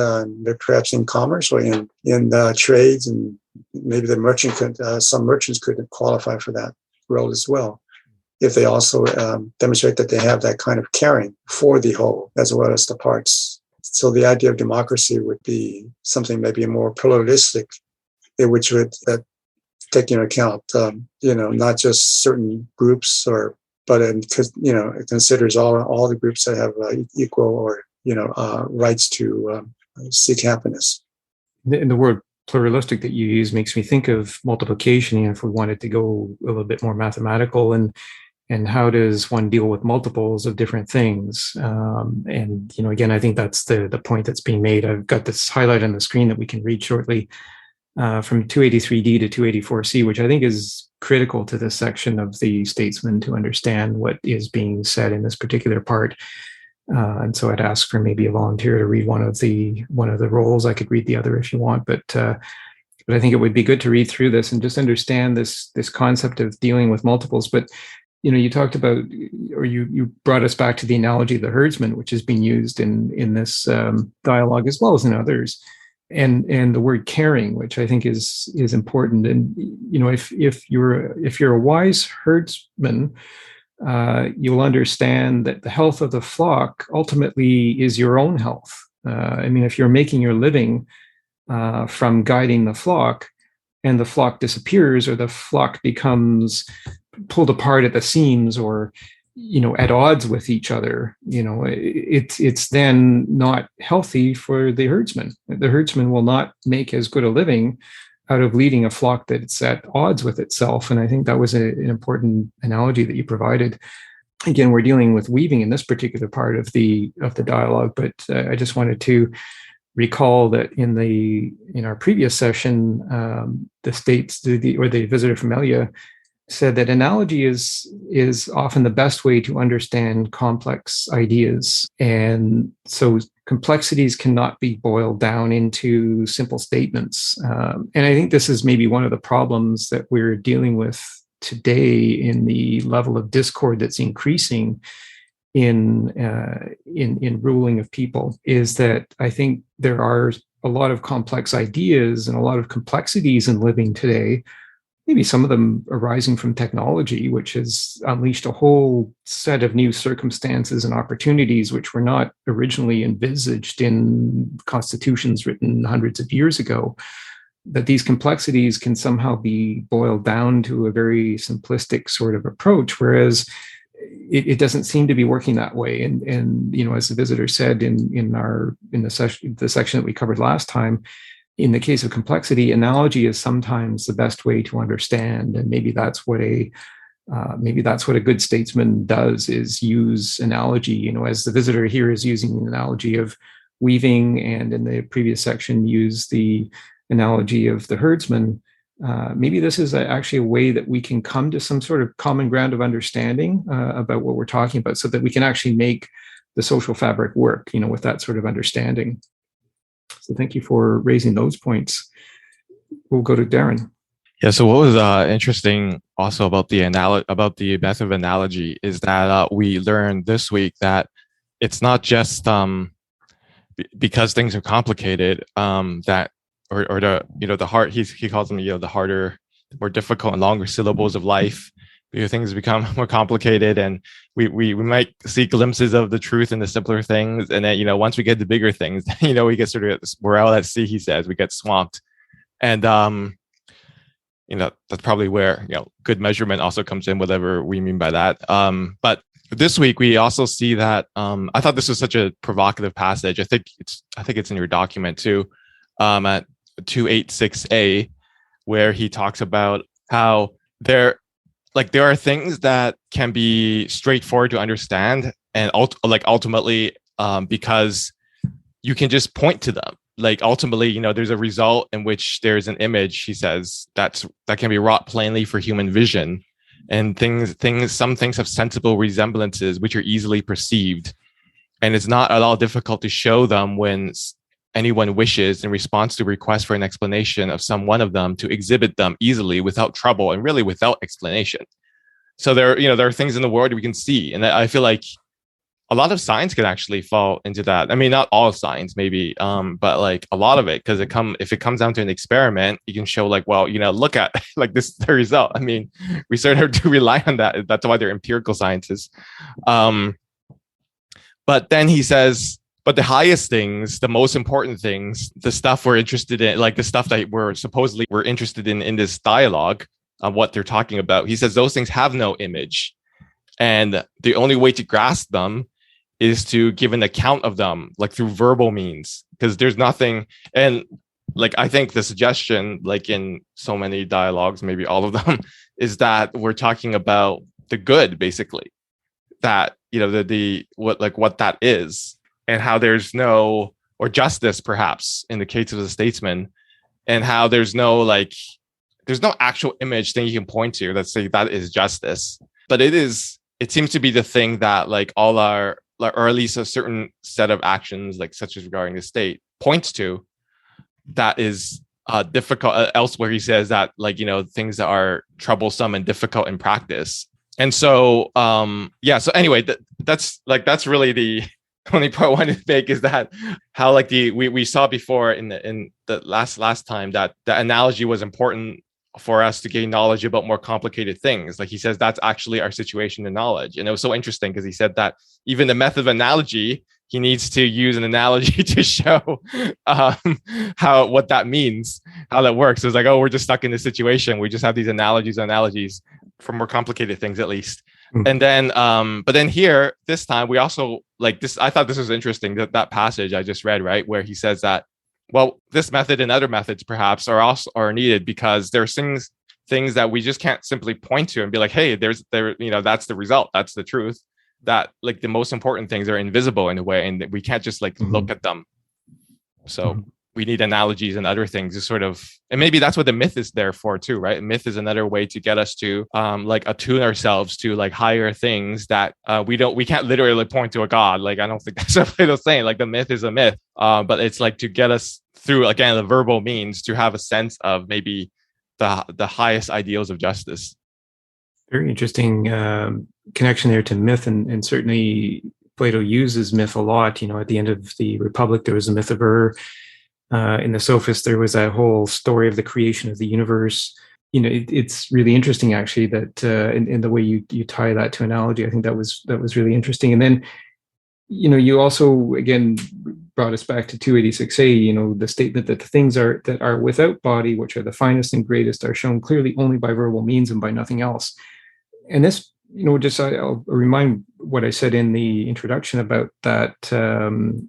perhaps in commerce or in trades, and maybe the merchant some merchants could qualify for that role as well, if they also demonstrate that they have that kind of caring for the whole as well as the parts. So the idea of democracy would be something maybe more pluralistic, which would take into account not just certain groups, but it considers all the groups that have equal or rights to seek happiness. The word pluralistic that you use makes me think of multiplication. If we wanted to go a little bit more mathematical, and how does one deal with multiples of different things? And again, I think that's the point that's being made. I've got this highlight on the screen that we can read shortly, from 283D to 284C, which I think is critical to this section of the Statesman to understand what is being said in this particular part. And so I'd ask for maybe a volunteer to read one of the roles. I could read the other if you want, but I think it would be good to read through this and just understand this concept of dealing with multiples. But you talked about, or you brought us back to the analogy of the herdsman, which is being used in this dialogue as well as in others, and the word caring, which I think is important. And if you're a wise herdsman, you'll understand that the health of the flock ultimately is your own health. If you're making your living from guiding the flock, and the flock disappears, or the flock becomes pulled apart at the seams, or at odds with each other, it's then not healthy for the herdsman. The herdsman will not make as good a living out of leading a flock that's at odds with itself. And I think that was an important analogy that you provided. Again, we're dealing with weaving in this particular part of the dialogue, but I just wanted to recall that in our previous session, the visitor from Elia said that analogy is often the best way to understand complex ideas. And so complexities cannot be boiled down into simple statements. And I think this is maybe one of the problems that we're dealing with today in the level of discord that's increasing in ruling of people, is that I think there are a lot of complex ideas and a lot of complexities in living today, maybe some of them arising from technology, which has unleashed a whole set of new circumstances and opportunities which were not originally envisaged in constitutions written hundreds of years ago. That these complexities can somehow be boiled down to a very simplistic sort of approach, whereas it doesn't seem to be working that way. And as the visitor said in the section that we covered last time, in the case of complexity, analogy is sometimes the best way to understand, and maybe that's what a good statesman does, is use analogy. As the visitor here is using the analogy of weaving, and in the previous section used the analogy of the herdsman. Maybe this is actually a way that we can come to some sort of common ground of understanding about what we're talking about, so that we can actually make the social fabric work, with that sort of understanding. So thank you for raising those points. We'll go to Darren. Yeah. So what was interesting also about the method of analogy is that we learned this week that it's not just because things are complicated that or the hard, he calls them the harder, more difficult and longer syllables of life, because things become more complicated, and we might see glimpses of the truth in the simpler things, and then once we get the bigger things, we get sort of, we're out at sea, he says, we get swamped. And that's probably where good measurement also comes in, whatever we mean by that. But this week we also see that I thought this was such a provocative passage. I think it's in your document too, at 286A, where he talks about how there are things that can be straightforward to understand, and ultimately because you can just point to them. Ultimately, there's a result in which there's an image, he says, that can be wrought plainly for human vision, and some things have sensible resemblances which are easily perceived, and it's not at all difficult to show them when anyone wishes, in response to a request for an explanation of some one of them, to exhibit them easily without trouble and really without explanation. So there are things in the world we can see, and I feel like a lot of science can actually fall into that. I mean, not all science, maybe, but a lot of it, because if it comes down to an experiment, you can show look at this is the result. I mean, we sort of do rely on that. That's why they're empirical sciences. But then he says, but the highest things, the most important things, the stuff we're interested in, the stuff that we're interested in this dialogue of what they're talking about, he says those things have no image. And the only way to grasp them is to give an account of them, through verbal means, because there's nothing. And I think the suggestion, in so many dialogues, maybe all of them, is that we're talking about the good, basically, that, what that is, and how there's no, or justice, perhaps, in the case of the statesman, and how there's no actual image thing you can point to that say that is justice. But it seems to be the thing that all our, or at least a certain set of actions, such as regarding the state, points to, that is difficult. Elsewhere, he says that things that are troublesome and difficult in practice. And so, so anyway, that's really the only point I wanted to make, is that how we saw before in the last time that the analogy was important for us to gain knowledge about more complicated things. He says that's actually our situation in knowledge. And it was so interesting because he said that even the method of analogy he needs to use an analogy to show what that means, how that works. It's like, oh, we're just stuck in this situation. We just have these analogies for more complicated things, at least. Mm-hmm. And then, but then here, this time, we also like this. I thought this was interesting, that passage I just read, right, where he says that, well, this method and other methods perhaps are needed because there's things that we just can't simply point to and be like, hey, that's the result, that's the truth. That like the most important things are invisible in a way, and we can't just like look at them. So we need analogies and other things to sort of, and maybe that's what the myth is there for too, right? Myth is another way to get us to like attune ourselves to like higher things that we can't literally point to a god. Like, I don't think that's what Plato's saying. Like, the myth is a myth, but it's like to get us through, again, the verbal means to have a sense of maybe the highest ideals of justice. Very interesting connection there to myth, and certainly Plato uses myth a lot. At the end of the Republic, there was a myth of Ur. In the Sophists, there was that whole story of the creation of the universe. It's really interesting, actually, that in the way you tie that to analogy. I think that was really interesting. And then, you also again brought us back to 286a. The statement that the things that are without body, which are the finest and greatest, are shown clearly only by verbal means and by nothing else. And this, I'll remind what I said in the introduction about that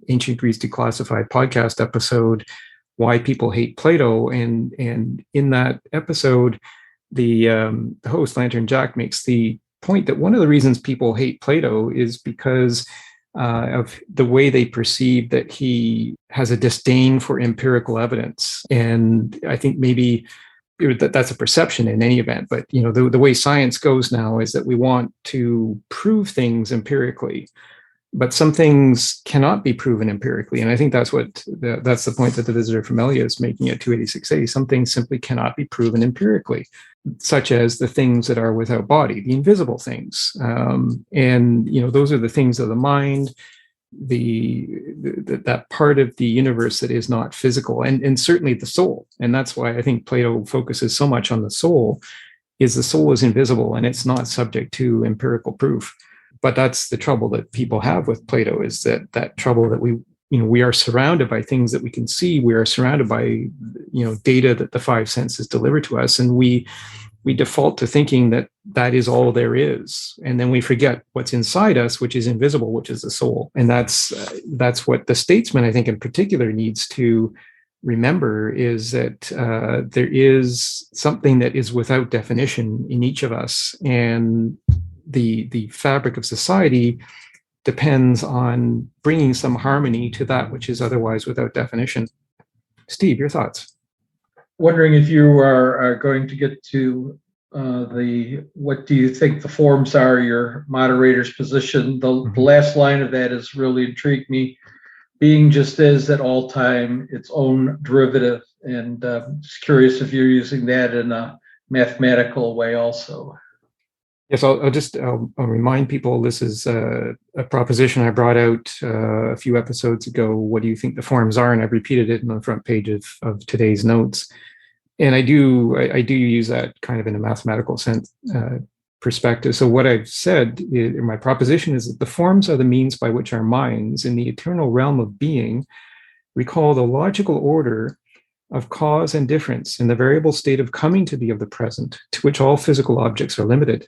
Ancient Greece Declassified podcast episode, Why People Hate Plato. And in that episode, the host, Lantern Jack, makes the point that one of the reasons people hate Plato is because of the way they perceive that he has a disdain for empirical evidence. And I think maybe that's a perception in any event, but the way science goes now is that we want to prove things empirically, but some things cannot be proven empirically. And I think that's the point that the visitor from Elia is making at 286a. Some things simply cannot be proven empirically, such as the things that are without body, the invisible things. And those are the things of the mind, that part of the universe that is not physical, and certainly the soul. And that's why I think Plato focuses so much on the soul. The soul is invisible and it's not subject to empirical proof. But that's the trouble that people have with Plato, is that trouble that we are surrounded by things that we can see. We are surrounded by data that the five senses deliver to us, and we default to thinking that is all there is, and then we forget what's inside us, which is invisible, which is the soul. And that's what the Statesman, I think, in particular, needs to remember, is that there is something that is without definition in each of us, and the fabric of society depends on bringing some harmony to that which is otherwise without definition. Steve, your thoughts? Wondering if you are going to get to what do you think the forms are, your moderator's position. The last line of that has really intrigued me. Being just is at all time its own derivative. And just curious if you're using that in a mathematical way also. Yes, I'll remind people, this is a proposition I brought out a few episodes ago. What do you think the forms are? And I've repeated it on the front page of today's notes. And I do use that kind of in a mathematical sense perspective. So what I've said, my proposition, is that the forms are the means by which our minds in the eternal realm of being recall the logical order of cause and difference in the variable state of coming to be of the present, to which all physical objects are limited.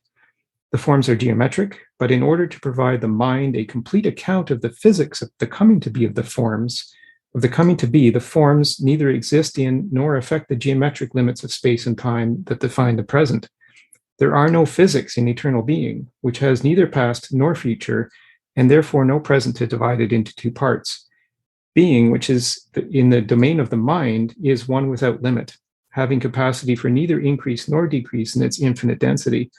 The forms are geometric, but in order to provide the mind a complete account of the physics of the coming to be of the forms, the forms neither exist in nor affect the geometric limits of space and time that define the present. There are no physics in eternal being, which has neither past nor future, and therefore no present to divide it into two parts. Being, which is in the domain of the mind, is one without limit, having capacity for neither increase nor decrease in its infinite density.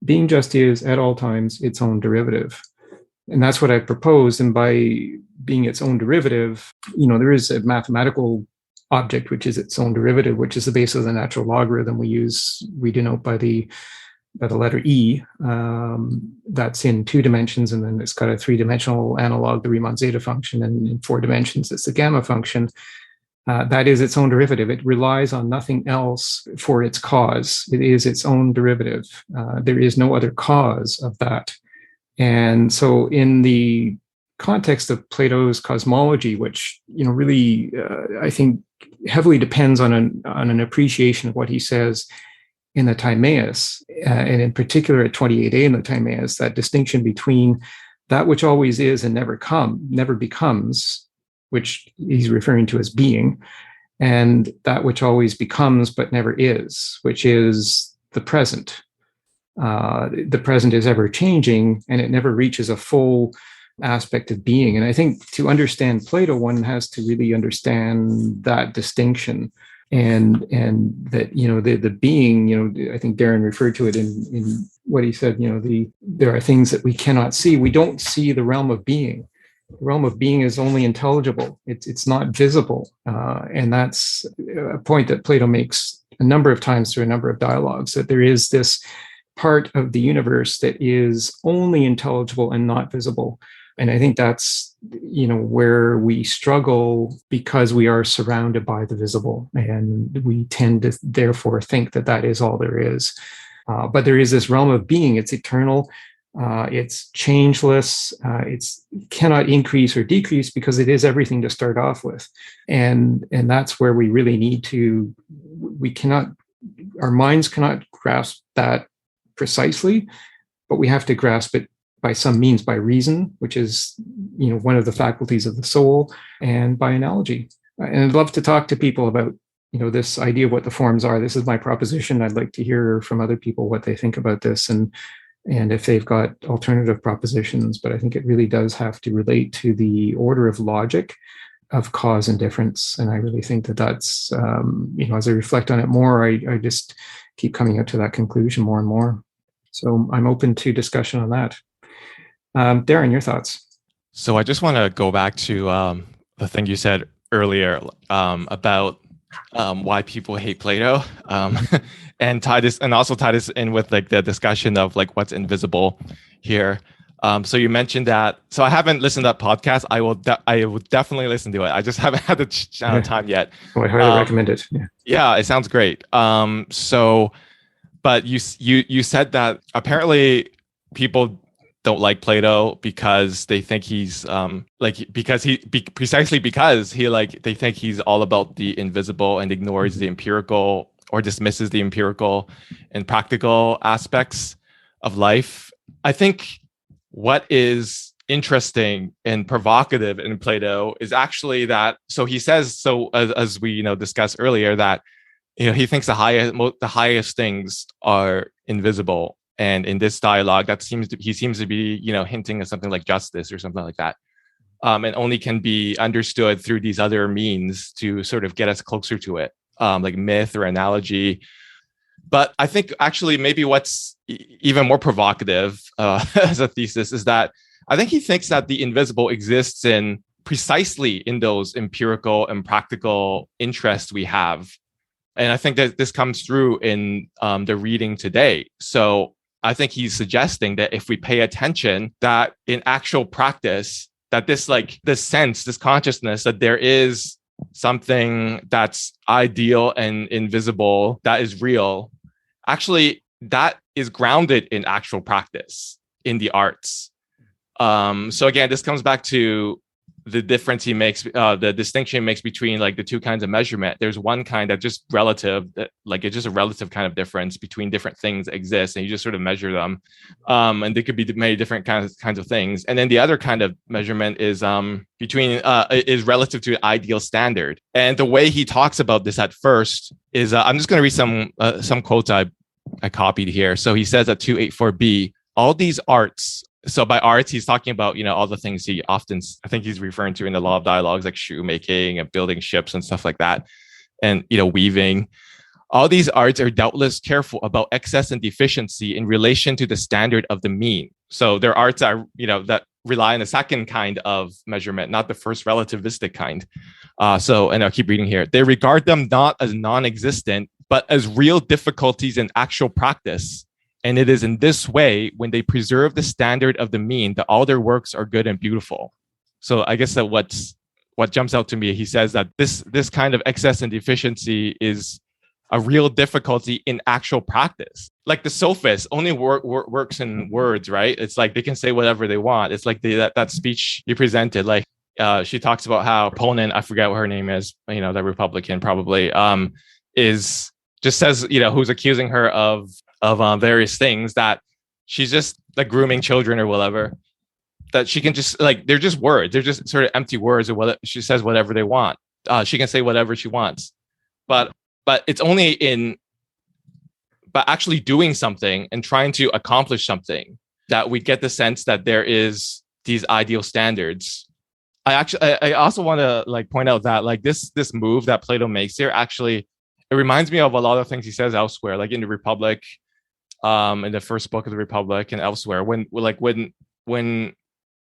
Being just is, at all times, its own derivative. And that's what I proposed. And by being its own derivative, there is a mathematical object which is its own derivative, which is the base of the natural logarithm we denote by the letter E. That's in 2 dimensions, and then it's got a 3-dimensional analog, the Riemann zeta function, and in 4 dimensions, it's the gamma function. That is its own derivative. It relies on nothing else for its cause. It is its own derivative. There is no other cause of that. And so in the context of Plato's cosmology, which really I think heavily depends on an appreciation of what he says in the Timaeus, and in particular at 28a in the Timaeus, that distinction between that which always is and never becomes, which he's referring to as being, and that which always becomes but never is, which is the present. The present is ever changing, and it never reaches a full aspect of being. And I think to understand Plato, one has to really understand that distinction, and that the being. I think Darren referred to it in what he said. There are things that we cannot see. We don't see the realm of being. The realm of being is only intelligible. It's not visible, and that's a point that Plato makes a number of times through a number of dialogues, that there is this part of the universe that is only intelligible and not visible. And I think that's, where we struggle, because we are surrounded by the visible, and we tend to therefore think that that is all there is. But there is this realm of being. It's eternal. It's changeless. It's cannot increase or decrease because it is everything to start off with. And that's where we really need to, our minds cannot grasp that precisely, but we have to grasp it by some means, by reason, which is, one of the faculties of the soul, and by analogy. And I'd love to talk to people about, this idea of what the forms are. This is my proposition. I'd like to hear from other people what they think about this, and if they've got alternative propositions. But I think it really does have to relate to the order of logic of cause and difference. And I really think that that's, as I reflect on it more, I just keep coming up to that conclusion more and more. So I'm open to discussion on that. Darren, your thoughts? So I just want to go back to the thing you said earlier about why people hate Plato, and tie this in with like the discussion of like what's invisible here. So you mentioned that. So I haven't listened to that podcast. I will definitely listen to it. I just haven't had the time yet. Well, I highly recommend it. Yeah, it sounds great. But you said that apparently people don't like Plato because they think he's they think he's all about the invisible and ignores the empirical, or dismisses the empirical and practical aspects of life. I think what is interesting and provocative in Plato is actually that, so he says, as we discussed earlier, that he thinks the highest things are invisible. And in this dialogue, he seems to be, hinting at something like justice or something like that, and only can be understood through these other means to sort of get us closer to it, like myth or analogy. But I think actually maybe what's even more provocative as a thesis is that I think he thinks that the invisible exists precisely in those empirical and practical interests we have. And I think that this comes through in the reading today. So I think he's suggesting that if we pay attention, that in actual practice, that this sense, this consciousness that there is something that's ideal and invisible, that is real, actually that is grounded in actual practice in the arts. So again, this comes back to the difference he makes, the distinction he makes between like the two kinds of measurement. There's one kind that's just relative, it's just a relative kind of difference between different things that exist, and you just sort of measure them, and they could be many different kinds of things. And then the other kind of measurement is is relative to an ideal standard. And the way he talks about this at first is, I'm just going to read some quotes I copied here. So he says at 284b, all these arts. So by arts, he's talking about, all the things I think he's referring to in the Law of Dialogues, like shoemaking and building ships and stuff like that, and, weaving. All these arts are doubtless careful about excess and deficiency in relation to the standard of the mean. So their arts are, that rely on the second kind of measurement, not the first relativistic kind. And I'll keep reading here. They regard them not as non-existent, but as real difficulties in actual practice. And it is in this way, when they preserve the standard of the mean, that all their works are good and beautiful. So I guess that what jumps out to me, he says that this kind of excess and deficiency is a real difficulty in actual practice. Like the sophist only works in words, right? It's like they can say whatever they want. It's like that speech you presented, like she talks about how opponent, I forget what her name is, the Republican probably, is just says, who's accusing her of various things, that she's just like grooming children or whatever, that she can just like, they're just words. They're just sort of empty words, or what she says, whatever they want. She can say whatever she wants, but it's only but actually doing something and trying to accomplish something that we get the sense that there is these ideal standards. I also want to like point out that like this move that Plato makes here, actually, it reminds me of a lot of things he says elsewhere, like in the Republic, in the first book of the Republic and elsewhere, when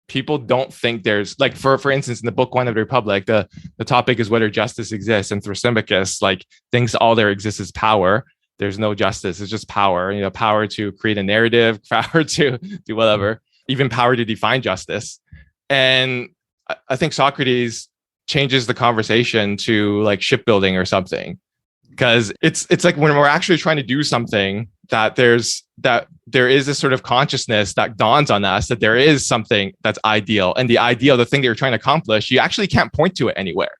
people don't think there's like, for instance, in the book 1 of the Republic, the topic is whether justice exists, and Thrasymachus like thinks all there exists is power. There's no justice, it's just power, power to create a narrative, power to do whatever, even power to define justice. And I think Socrates changes the conversation to like shipbuilding or something, because it's like when we're actually trying to do something, that there is this sort of consciousness that dawns on us that there is something that's ideal, and the ideal, the thing that you're trying to accomplish, you actually can't point to it anywhere.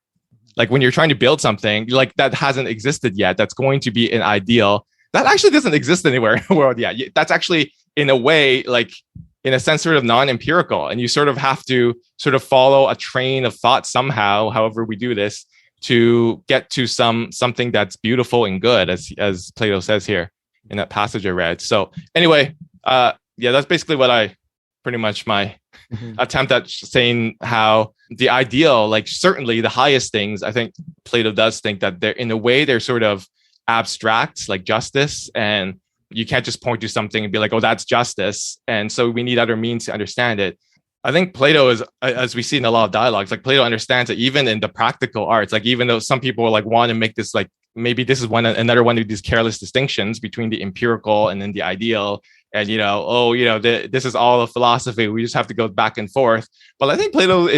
Like when you're trying to build something like that hasn't existed yet, that's going to be an ideal that actually doesn't exist anywhere in the world yet. That's actually, in a way, like in a sense, sort of non-empirical, and you sort of have to sort of follow a train of thought somehow, however we do this, to get to something that's beautiful and good, as Plato says here in that passage I read. So anyway, that's basically what pretty much my attempt at saying how the ideal, like certainly the highest things, I think Plato does think that they're, in a way, they're sort of abstract, like justice, and you can't just point to something and be like, oh, that's justice. And so we need other means to understand it. I think Plato is, as we see in a lot of dialogues, like Plato understands that even in the practical arts, like even though some people like want to make this like, maybe this is another one of these careless distinctions between the empirical and then the ideal, and this is all a philosophy, we just have to go back and forth. But I think Plato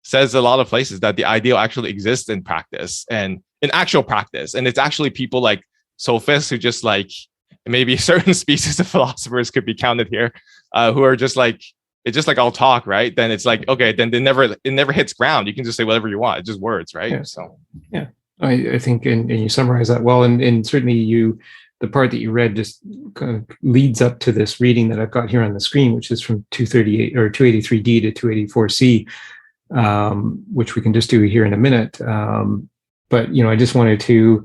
says a lot of places that the ideal actually exists in practice, and in actual practice, and it's actually people like sophists who just like, maybe certain species of philosophers could be counted here, who are just like, it's just like all talk, right? Then it's like, okay, then it never hits ground. You can just say whatever you want. It's just words, right? Yeah. So yeah, I think, and you summarize that well, and certainly the part that you read just kind of leads up to this reading that I've got here on the screen, which is from 238 or 283D to 284C, which we can just do here in a minute. But I just wanted to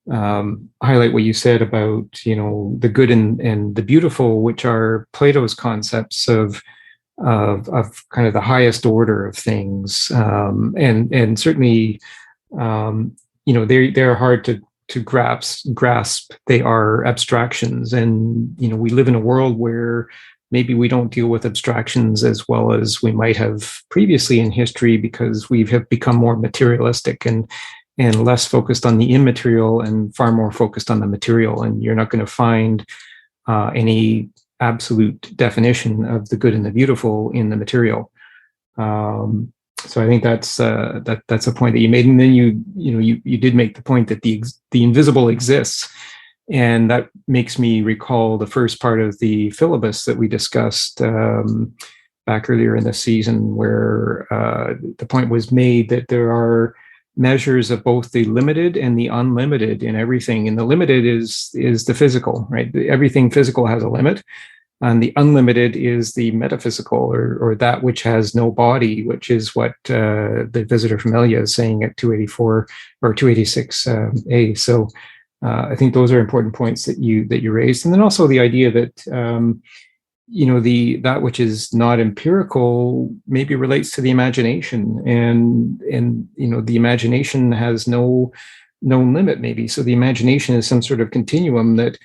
highlight what you said about the good and the beautiful, which are Plato's concepts of kind of the highest order of things, and certainly they're hard to grasp. They are abstractions, and we live in a world where maybe we don't deal with abstractions as well as we might have previously in history, because we have become more materialistic and less focused on the immaterial and far more focused on the material. And you're not going to find any absolute definition of the good and the beautiful in the material. So I think that's a point that you made. And then you did make the point that the invisible exists. And that makes me recall the first part of the Philebus that we discussed back earlier in the season, where the point was made that there are measures of both the limited and the unlimited in everything. And the limited is the physical, right? Everything physical has a limit. And the unlimited is the metaphysical, or that which has no body, which is what the visitor from Elia is saying at 284 or 286A. So I think those are important points that you raised. And then also the idea that that which is not empirical maybe relates to the imagination, and the imagination has no limit maybe. So the imagination is some sort of continuum that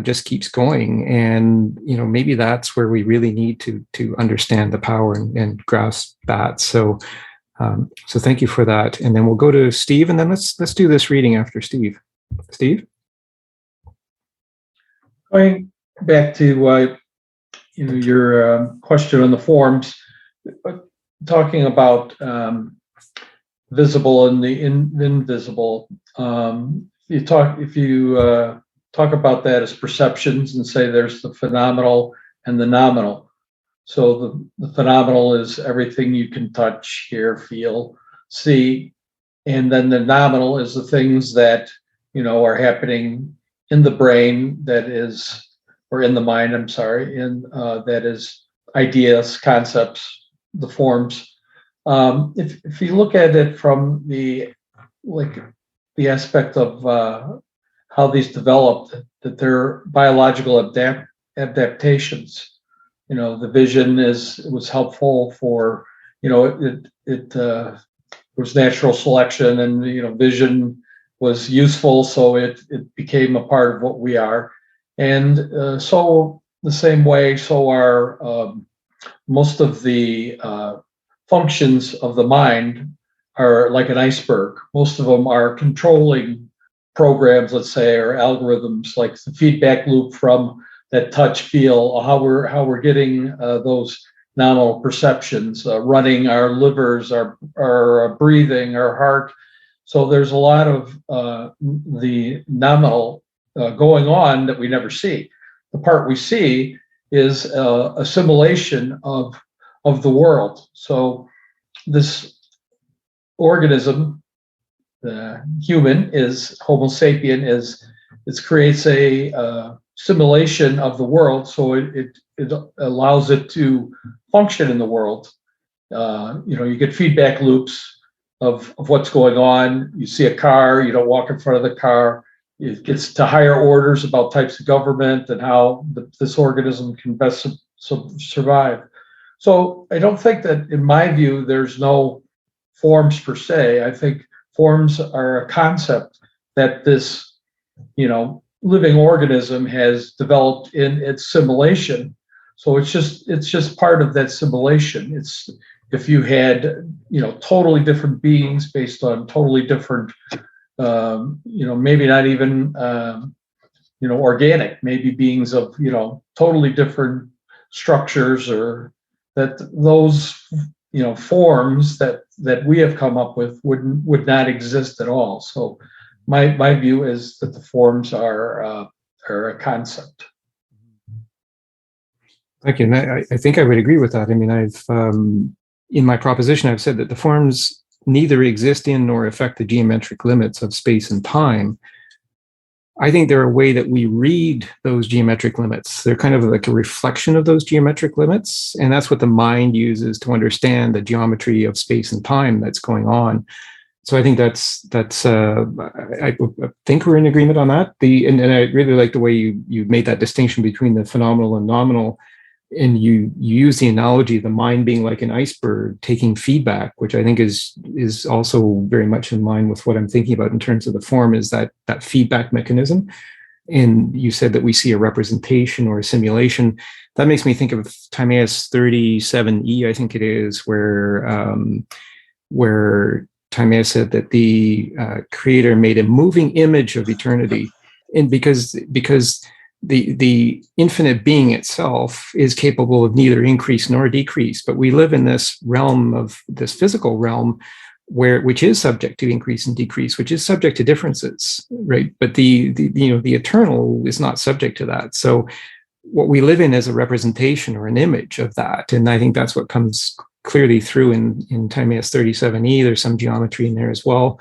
just keeps going, and maybe that's where we really need to understand the power and grasp that. So thank you for that. And then we'll go to Steve, and then let's do this reading after Steve. Steve, going back to your question on the forms, talking about visible and the invisible. talk about that as perceptions and say there's the phenomenal and the nominal. So the phenomenal is everything you can touch, hear, feel, see, and then the nominal is the things that are happening in the brain, that is, or in the mind. I'm sorry, that is ideas, concepts, the forms. If you look at it from the aspect of how these developed, that they're biological adaptations. The vision was helpful for, it was natural selection, and vision was useful, so it became a part of what we are. And so the same way, so are most of the functions of the mind are like an iceberg. Most of them are controlling programs, let's say, or algorithms, like the feedback loop from that touch, feel, how we're getting those nominal perceptions, running our livers, our breathing, our heart. So there's a lot of the nominal going on that we never see. The part we see is assimilation of the world. So this organism, the human, is Homo sapien, it creates a simulation of the world, so it allows it to function in the world. You get feedback loops of what's going on. You see a car, you don't walk in front of the car. It gets to higher orders about types of government and how this organism can best survive. So I don't think that, in my view, there's no forms per se. I think forms are a concept that this, living organism has developed in its simulation. So it's just part of that simulation. It's, if you had, totally different beings based on totally different, maybe not even, organic, maybe beings of, totally different structures, or that those, forms that we have come up with would not exist at all. So my view is that the forms are a concept. Thank you. And I think I would agree with that. I mean, I've in my proposition, I've said that the forms neither exist in nor affect the geometric limits of space and time. I think they're a way that we read those geometric limits. They're kind of like a reflection of those geometric limits. And that's what the mind uses to understand the geometry of space and time that's going on. So I think that's I think we're in agreement on that. And I really like the way you made that distinction between the phenomenal and nominal. And you use the analogy of the mind being like an iceberg taking feedback, which I think is also very much in line with what I'm thinking about in terms of the form, is that feedback mechanism. And you said that we see a representation or a simulation. That makes me think of Timaeus 37e, I think it is, where Timaeus said that the creator made a moving image of eternity. And because the infinite being itself is capable of neither increase nor decrease, but we live in this realm of this physical realm which is subject to increase and decrease, which is subject to differences, right? But the eternal is not subject to that. So what we live in is a representation or an image of that. And I think that's what comes clearly through in Timaeus 37e. There's some geometry in there as well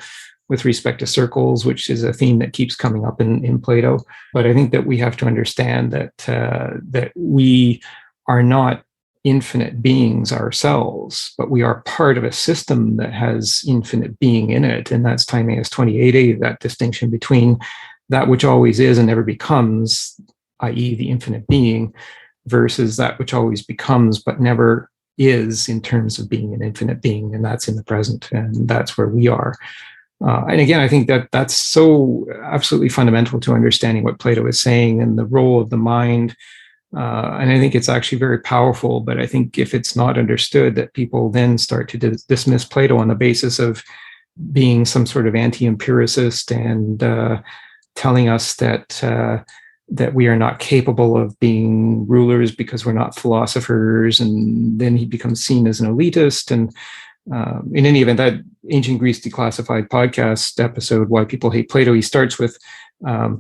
with respect to circles, which is a theme that keeps coming up in Plato. But I think that we have to understand that we are not infinite beings ourselves, but we are part of a system that has infinite being in it. And that's Timaeus 28a, that distinction between that which always is and never becomes, i.e. the infinite being, versus that which always becomes but never is in terms of being an infinite being. And that's in the present. And that's where we are. And again, I think that that's so absolutely fundamental to understanding what Plato is saying and the role of the mind. And I think it's actually very powerful. But I think if it's not understood, that people then start to dismiss Plato on the basis of being some sort of anti-empiricist and telling us that we are not capable of being rulers because we're not philosophers. And then he becomes seen as an elitist. And In any event, that Ancient Greece Declassified podcast episode, Why People Hate Plato, he starts with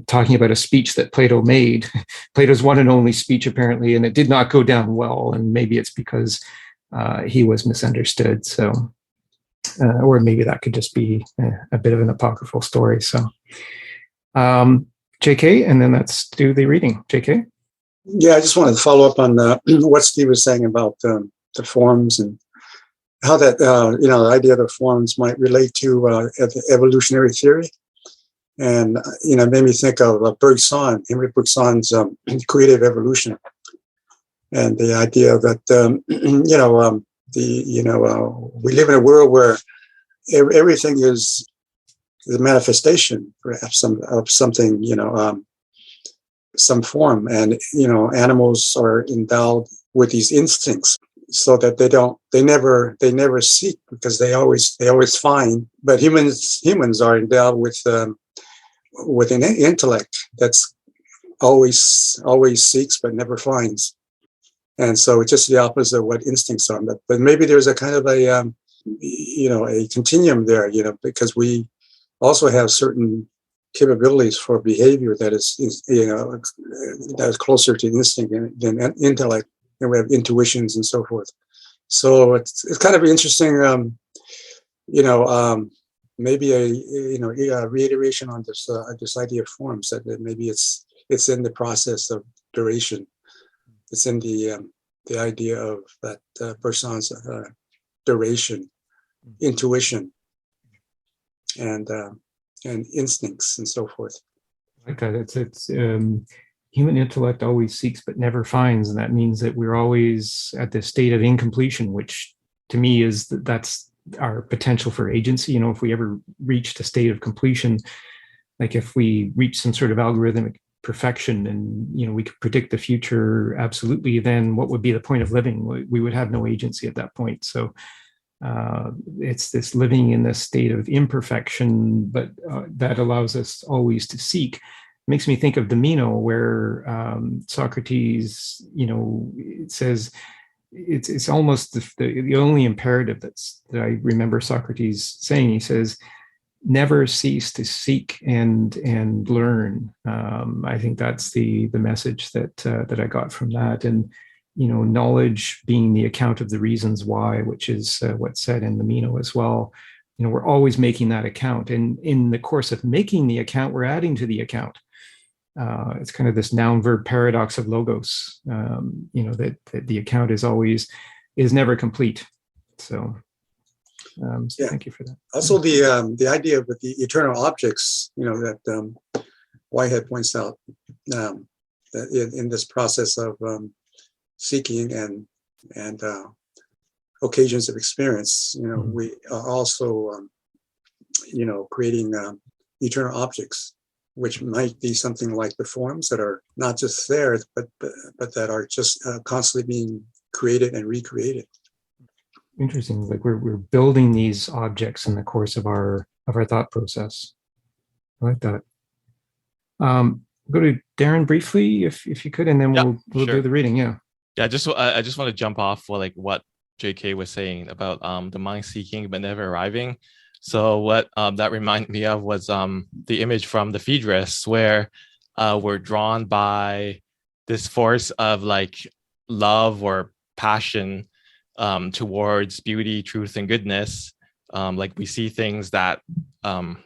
talking about a speech that Plato made. Plato's one and only speech, apparently, and it did not go down well. And maybe it's because he was misunderstood. So, or maybe that could just be a bit of an apocryphal story. So, JK, and then let's do the reading. JK? Yeah, I just wanted to follow up on what Steve was saying about the forms and how that, the idea of the forms might relate to evolutionary theory. And, it made me think of Bergson, Henry Bergson's creative evolution. And the idea that, we live in a world where everything is the manifestation, perhaps, of something, some form. And, animals are endowed with these instincts so that they never seek, because they always find. But humans are endowed with an intellect that's always seeks but never finds. And so it's just the opposite of what instincts are. But maybe there's a kind of a continuum there, because we also have certain capabilities for behavior that is closer to instinct than intellect, and we have intuitions and so forth. So it's kind of interesting, maybe a reiteration on this idea of forms, that maybe it's in the process of duration. It's in the idea of that Bergson's duration, intuition, and instincts and so forth. I like that. It's human intellect always seeks but never finds, and that means that we're always at this state of incompletion, which to me is that's our potential for agency. If we ever reached a state of completion, like if we reach some sort of algorithmic perfection and we could predict the future absolutely, then what would be the point of living? We would have no agency at that point. So it's this living in this state of imperfection, but that allows us always to seek. It makes me think of the Meno, where Socrates, it says it's almost the only imperative that I remember Socrates saying. He says, never cease to seek and learn. I think that's the message that I got from that. And knowledge being the account of the reasons why, which is what's said in the Meno as well. We're always making that account, and in the course of making the account, we're adding to the account. It's kind of this noun-verb paradox of logos. That the account is never complete. So. So thank you for that. Also, the idea with the eternal objects, that Whitehead points out, that in this process of seeking and occasions of experience, we are also, creating eternal objects, which might be something like the forms that are not just there, but that are just constantly being created and recreated. Interesting. Like we're building these objects in the course of our thought process. I like that. Go to Darren briefly, if you could, and then we'll sure. do the reading. Yeah. I just want to jump off for what JK was saying about the mind seeking but never arriving. So what that reminded me of was the image from the Phaedrus, where we're drawn by this force of love or passion towards beauty, truth, and goodness. We see things that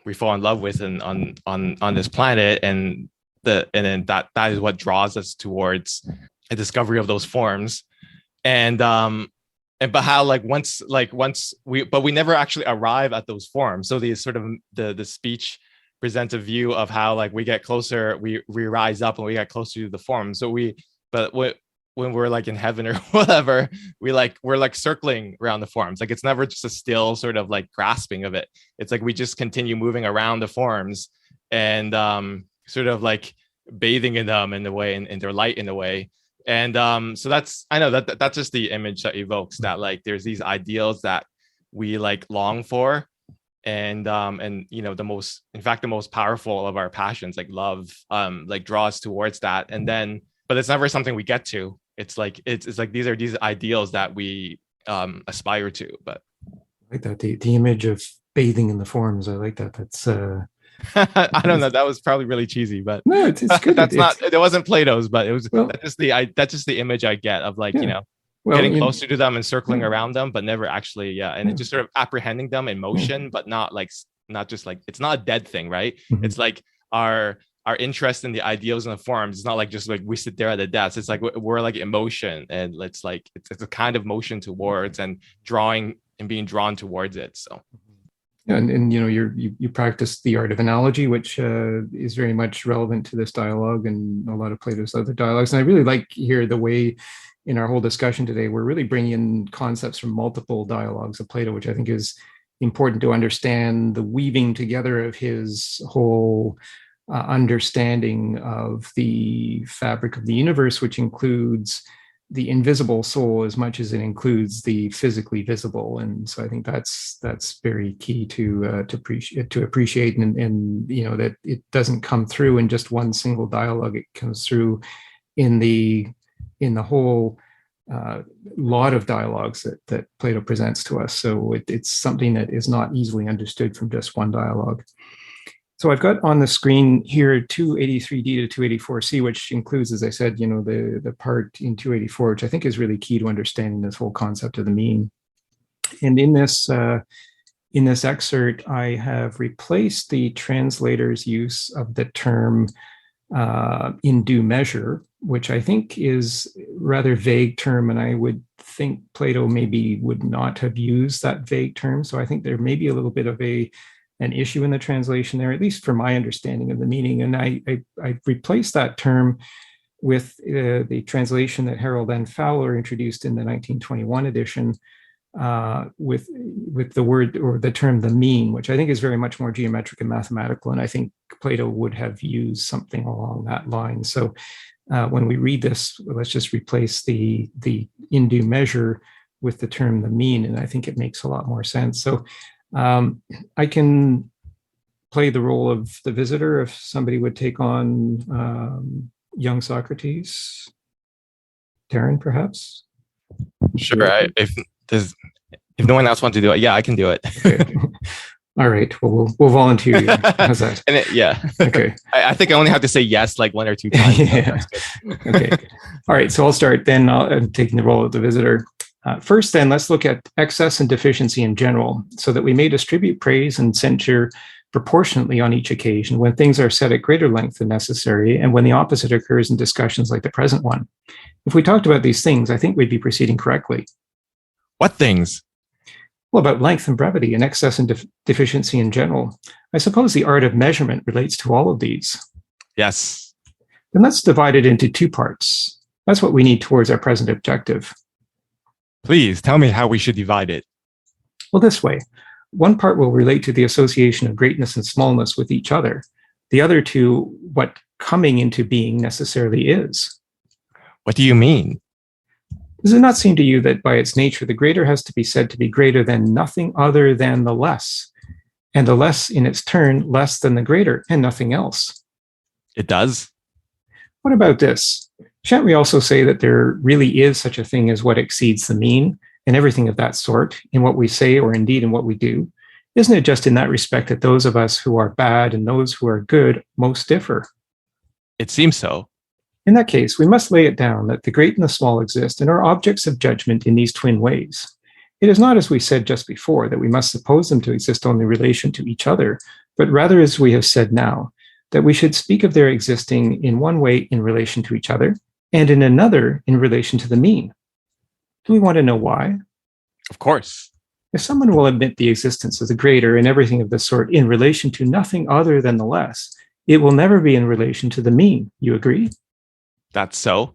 we fall in love with on this planet, and then that is what draws us towards a discovery of those forms. But how once we never actually arrive at those forms. So the sort of the speech presents a view of how we get closer, we rise up and we get closer to the form. So when we're in heaven or whatever, we're circling around the forms. It's never just a still sort of grasping of it. It's we just continue moving around the forms and sort of bathing in them in a way, in their light in a way. And so that's just the image that evokes that there's these ideals that we long for, and the most powerful of our passions, love, draws towards that. And then, but it's never something we get to. It's these are these ideals that we aspire to. But I like that. The image of bathing in the forms. I like that. That's I don't know. That was probably really cheesy, but no, it's good. that's not. It wasn't Plato's, but it was. Well, That's just the image I get of like yeah. Well, getting closer to them and circling yeah. around them, but never actually. Yeah, and Yeah. just sort of apprehending them in motion, but not just like it's not a dead thing, right? Mhm. It's like our interest in the ideals and the forms. It's not like just like we sit there at the desk. It's like we're like emotion, and it's like it's a kind of motion towards and drawing and being drawn towards it. So. Yeah, and you practice the art of analogy, which is very much relevant to this dialogue and a lot of Plato's other dialogues. And I really like here the way in our whole discussion today, we're really bringing in concepts from multiple dialogues of Plato, which I think is important to understand the weaving together of his whole understanding of the fabric of the universe, which includes the invisible soul as much as it includes the physically visible. And so I think that's very key to appreciate, and that it doesn't come through in just one single dialogue. It comes through in the whole lot of dialogues that Plato presents to us. So it's something that is not easily understood from just one dialogue. So I've got on the screen here 283D to 284C, which includes, as I said, the part in 284, which I think is really key to understanding this whole concept of the mean. And in this excerpt, I have replaced the translator's use of the term in due measure, which I think is a rather vague term, and I would think Plato maybe would not have used that vague term. So I think there may be a little bit of an issue in the translation there, at least for my understanding of the meaning. And I replaced that term with the translation that Harold N. Fowler introduced in the 1921 edition with the word or the term the mean, which I think is very much more geometric and mathematical. And I think Plato would have used something along that line. So when we read this, let's just replace the in due measure with the term the mean. And I think it makes a lot more sense. So I can play the role of the visitor if somebody would take on young Socrates. Darren, perhaps? Sure. If no one else wants to do it, yeah, I can do it. Okay. All right. Well, we'll volunteer you. How's that? Yeah. Okay. I think I only have to say yes like one or two times. Yeah. Okay. All right. So I'll start then. I'm taking the role of the visitor. First, then, let's look at excess and deficiency in general, so that we may distribute praise and censure proportionately on each occasion when things are said at greater length than necessary, and when the opposite occurs in discussions like the present one. If we talked about these things, I think we'd be proceeding correctly. What things? Well, about length and brevity and excess and deficiency in general. I suppose the art of measurement relates to all of these. Yes. Then let's divide it into two parts. That's what we need towards our present objective. Please tell me how we should divide it. Well, this way. One part will relate to the association of greatness and smallness with each other. The other to what coming into being necessarily is. What do you mean? Does it not seem to you that by its nature, the greater has to be said to be greater than nothing other than the less, and the less in its turn less than the greater and nothing else? It does. What about this? Shan't we also say that there really is such a thing as what exceeds the mean, and everything of that sort, in what we say or indeed in what we do? Isn't it just in that respect that those of us who are bad and those who are good most differ? It seems so. In that case, we must lay it down that the great and the small exist and are objects of judgment in these twin ways. It is not, as we said just before, that we must suppose them to exist only in relation to each other, but rather, as we have said now, that we should speak of their existing in one way in relation to each other, and in another in relation to the mean. Do we want to know why? Of course. If someone will admit the existence of the greater and everything of the sort in relation to nothing other than the less, it will never be in relation to the mean. You agree? That's so.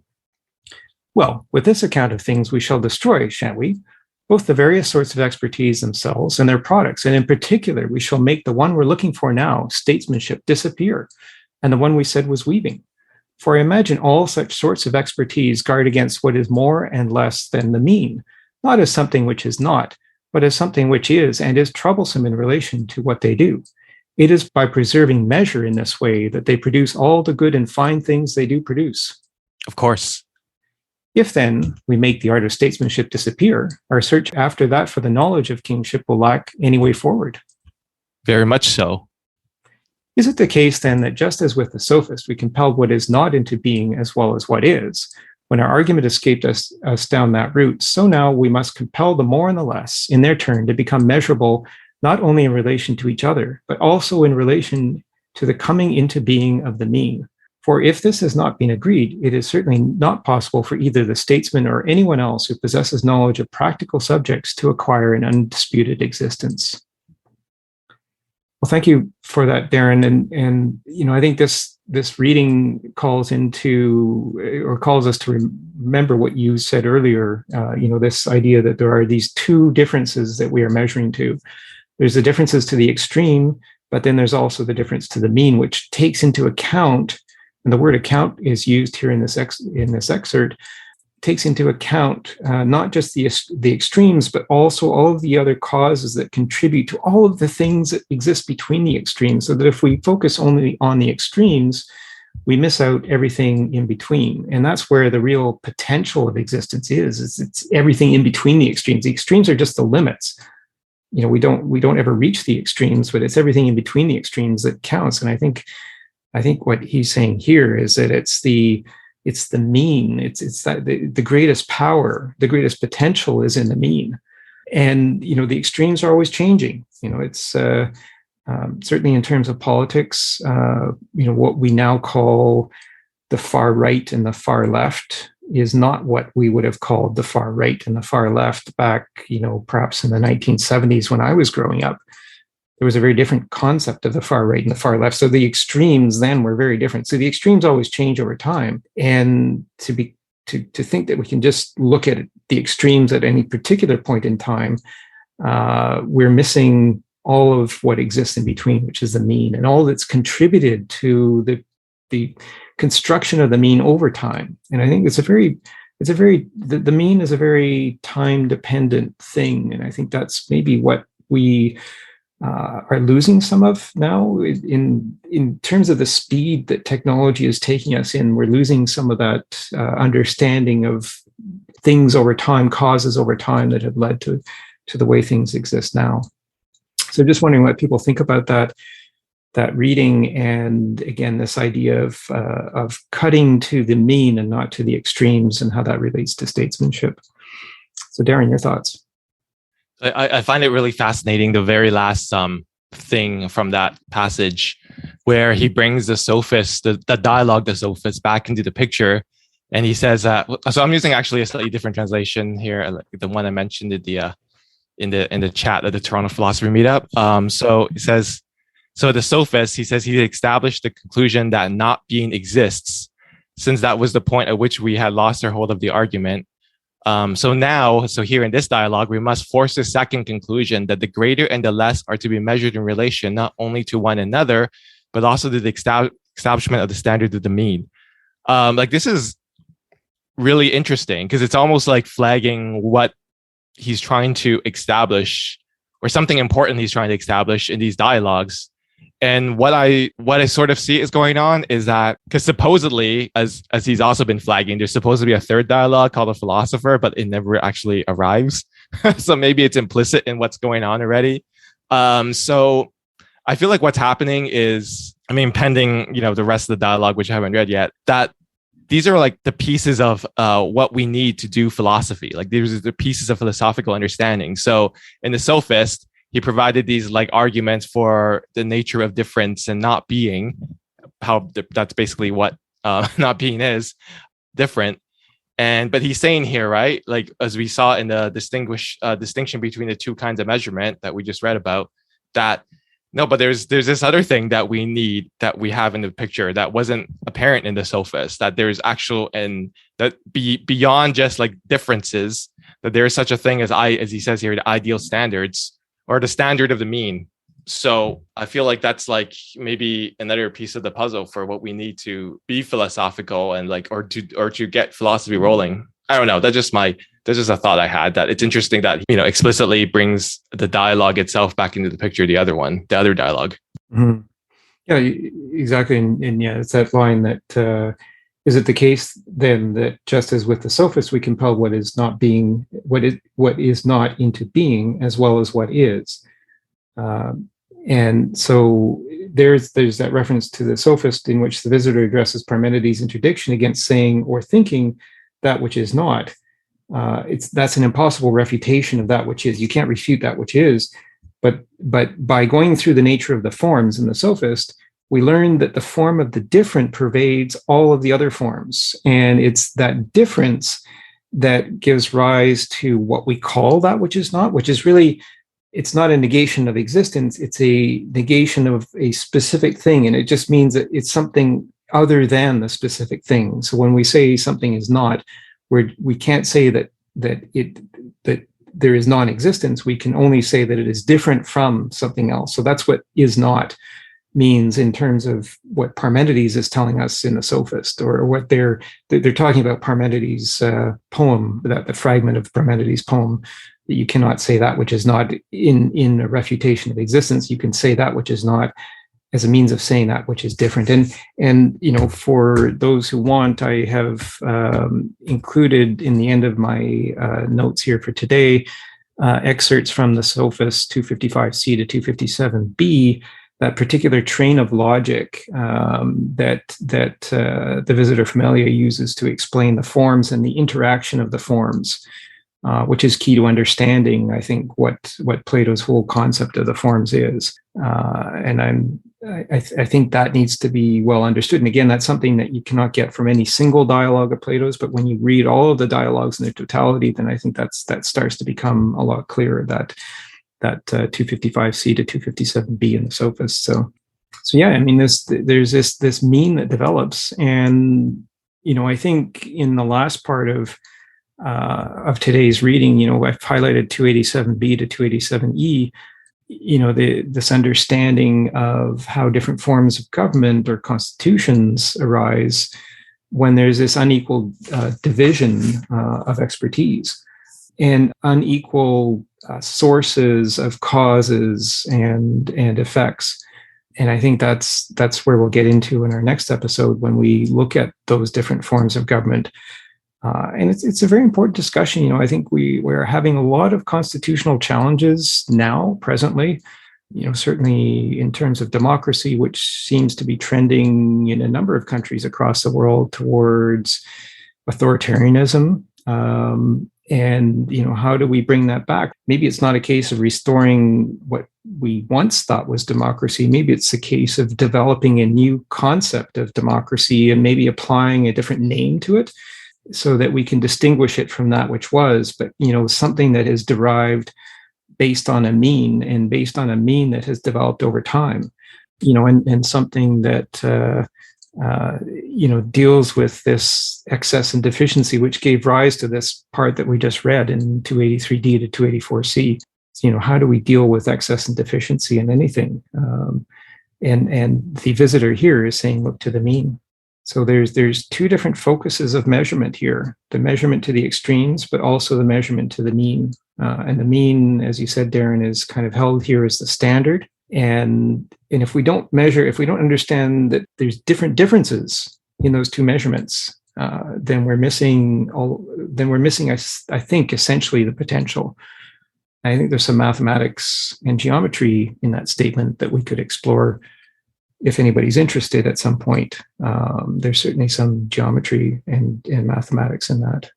Well, with this account of things, we shall destroy, shan't we? Both the various sorts of expertise themselves and their products, and in particular, we shall make the one we're looking for now, statesmanship, disappear, and the one we said was weaving. For I imagine all such sorts of expertise guard against what is more and less than the mean, not as something which is not, but as something which is and is troublesome in relation to what they do. It is by preserving measure in this way that they produce all the good and fine things they do produce. Of course. If then we make the art of statesmanship disappear, our search after that for the knowledge of kingship will lack any way forward. Very much so. Is it the case then that just as with the sophist, we compelled what is not into being as well as what is, when our argument escaped us down that route, so now we must compel the more and the less, in their turn, to become measurable not only in relation to each other, but also in relation to the coming into being of the mean. For if this has not been agreed, it is certainly not possible for either the statesman or anyone else who possesses knowledge of practical subjects to acquire an undisputed existence. Well, thank you for that, Darren. And I think this reading calls us to remember what you said earlier. This idea that there are these two differences that we are measuring to. There's the differences to the extreme, but then there's also the difference to the mean, which takes into account, and the word account is used here in this excerpt, takes into account not just the extremes, but also all of the other causes that contribute to all of the things that exist between the extremes. So that if we focus only on the extremes, we miss out everything in between. And that's where the real potential of existence is it's everything in between the extremes. The extremes are just the limits. We don't ever reach the extremes, but it's everything in between the extremes that counts. And I think what he's saying here is that it's the mean. It's that the greatest power, the greatest potential is in the mean. And the extremes are always changing. It's certainly in terms of politics. What we now call the far right and the far left is not what we would have called the far right and the far left back, perhaps in the 1970s when I was growing up. There was a very different concept of the far right and the far left. So the extremes then were very different. So the extremes always change over time. And to think that we can just look at the extremes at any particular point in time, we're missing all of what exists in between, which is the mean, and all that's contributed to the construction of the mean over time. And I think the mean is a very time dependent thing. And I think that's maybe what we are losing some of now in terms of the speed that technology is taking us in. We're losing some of that understanding of things over time, causes over time that have led to the way things exist now. So just wondering what people think about that reading, and again, this idea of cutting to the mean and not to the extremes, and how that relates to statesmanship. So Darren, your thoughts? I find it really fascinating, the very last thing from that passage where he brings the sophist, the dialogue, the sophist back into the picture. And he says, so I'm using actually a slightly different translation here, like the one I mentioned in the chat at the Toronto Philosophy Meetup. So it says, so the sophist, he says, he established the conclusion that not being exists, since that was the point at which we had lost our hold of the argument. So here in this dialogue, we must force the second conclusion, that the greater and the less are to be measured in relation not only to one another, but also to the establishment of the standard of the mean. This is really interesting, because it's almost like flagging what he's trying to establish, or something important he's trying to establish in these dialogues. And what I sort of see is going on is that, because supposedly, as he's also been flagging, there's supposed to be a third dialogue called The Philosopher, but it never actually arrives. So maybe it's implicit in what's going on already. So I feel like what's happening is, pending, the rest of the dialogue, which I haven't read yet, that these are like the pieces of what we need to do philosophy. Like these are the pieces of philosophical understanding. So in the Sophist, he provided these like arguments for the nature of difference and not being, how that's basically what not being is, different. But he's saying here, right, like as we saw in the distinction between the two kinds of measurement that we just read about, that no, but there's this other thing that we need, that we have in the picture that wasn't apparent in the Sophist, that there's actual, and that beyond just like differences, that there is such a thing as he says here, the ideal standards, or the standard of the mean. So I feel like that's like maybe another piece of the puzzle for what we need to be philosophical and like, or to get philosophy rolling. I don't know. That's just a thought I had, that it's interesting that, explicitly brings the dialogue itself back into the picture, the other dialogue. Mm-hmm. Yeah, exactly. And yeah, it's that line that Is it the case then that just as with the sophist, we compel what is not being, what is not into being, as well as what is? And so there's that reference to the sophist in which the visitor addresses Parmenides' interdiction against saying or thinking that which is not. That's an impossible refutation of that which is. You can't refute that which is. But by going through the nature of the forms in the sophist, we learn that the form of the different pervades all of the other forms. And it's that difference that gives rise to what we call that which is not, which is really, it's not a negation of existence. It's a negation of a specific thing. And it just means that it's something other than the specific thing. So when we say something is not, we can't say that there is non-existence. We can only say that it is different from something else. So that's what is not means in terms of what Parmenides is telling us in the Sophist, or what they're talking about Parmenides' poem, that the fragment of Parmenides' poem, that you cannot say that which is not in a refutation of existence. You can say that which is not as a means of saying that which is different. And for those who want, I have included in the end of my notes here for today excerpts from the Sophist 255C to 257B, that particular train of logic that the Visitor Familia uses to explain the forms and the interaction of the forms, which is key to understanding, I think, what Plato's whole concept of the forms is. And I think that needs to be well understood. And again, that's something that you cannot get from any single dialogue of Plato's, but when you read all of the dialogues in their totality, then I think that starts to become a lot clearer, that 255C to 257B in the Sophist. So yeah, I mean, there's this mean that develops, and I think in the last part of today's reading, I've highlighted 287B to 287E. This understanding of how different forms of government or constitutions arise when there's this unequal division of expertise and unequal sources of causes and effects. And I think that's where we'll get into in our next episode when we look at those different forms of government. And it's a very important discussion. I think we're having a lot of constitutional challenges now, presently, certainly in terms of democracy, which seems to be trending in a number of countries across the world towards authoritarianism. And how do we bring that back? Maybe it's not a case of restoring what we once thought was democracy. Maybe it's a case of developing a new concept of democracy and maybe applying a different name to it, so that we can distinguish it from that which was, but something that is derived based on a mean, and based on a mean that has developed over time, and something that deals with this excess and deficiency, which gave rise to this part that we just read in 283D to 284C. So, how do we deal with excess and deficiency in anything? And the visitor here is saying, look to the mean. So there's two different focuses of measurement here: the measurement to the extremes, but also the measurement to the mean. And the mean, as you said, Darren, is kind of held here as the standard. And if we don't measure, if we don't understand that there's differences in those two measurements, then we're missing, I think, essentially the potential. I think there's some mathematics and geometry in that statement that we could explore if anybody's interested at some point. There's certainly some geometry and mathematics in that.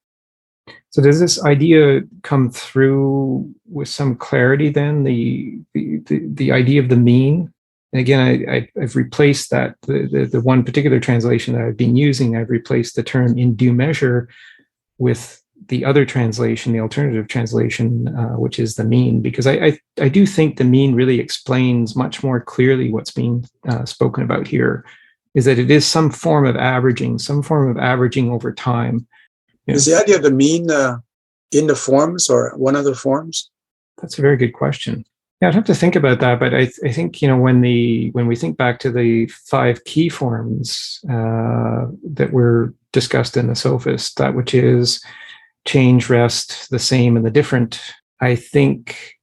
So does this idea come through with some clarity then, the idea of the mean? And again, I've replaced that, the one particular translation that I've been using, I've replaced the term in due measure with the other translation, the alternative translation, which is the mean, because I do think the mean really explains much more clearly what's being spoken about here, is that it is some form of averaging over time. Yeah. Is the idea of the mean in the forms or one of the forms? That's a very good question. Yeah, I'd have to think about that, but I think when we think back to the 5 key forms that were discussed in the Sophist, that which is change, rest, the same, and the different. I think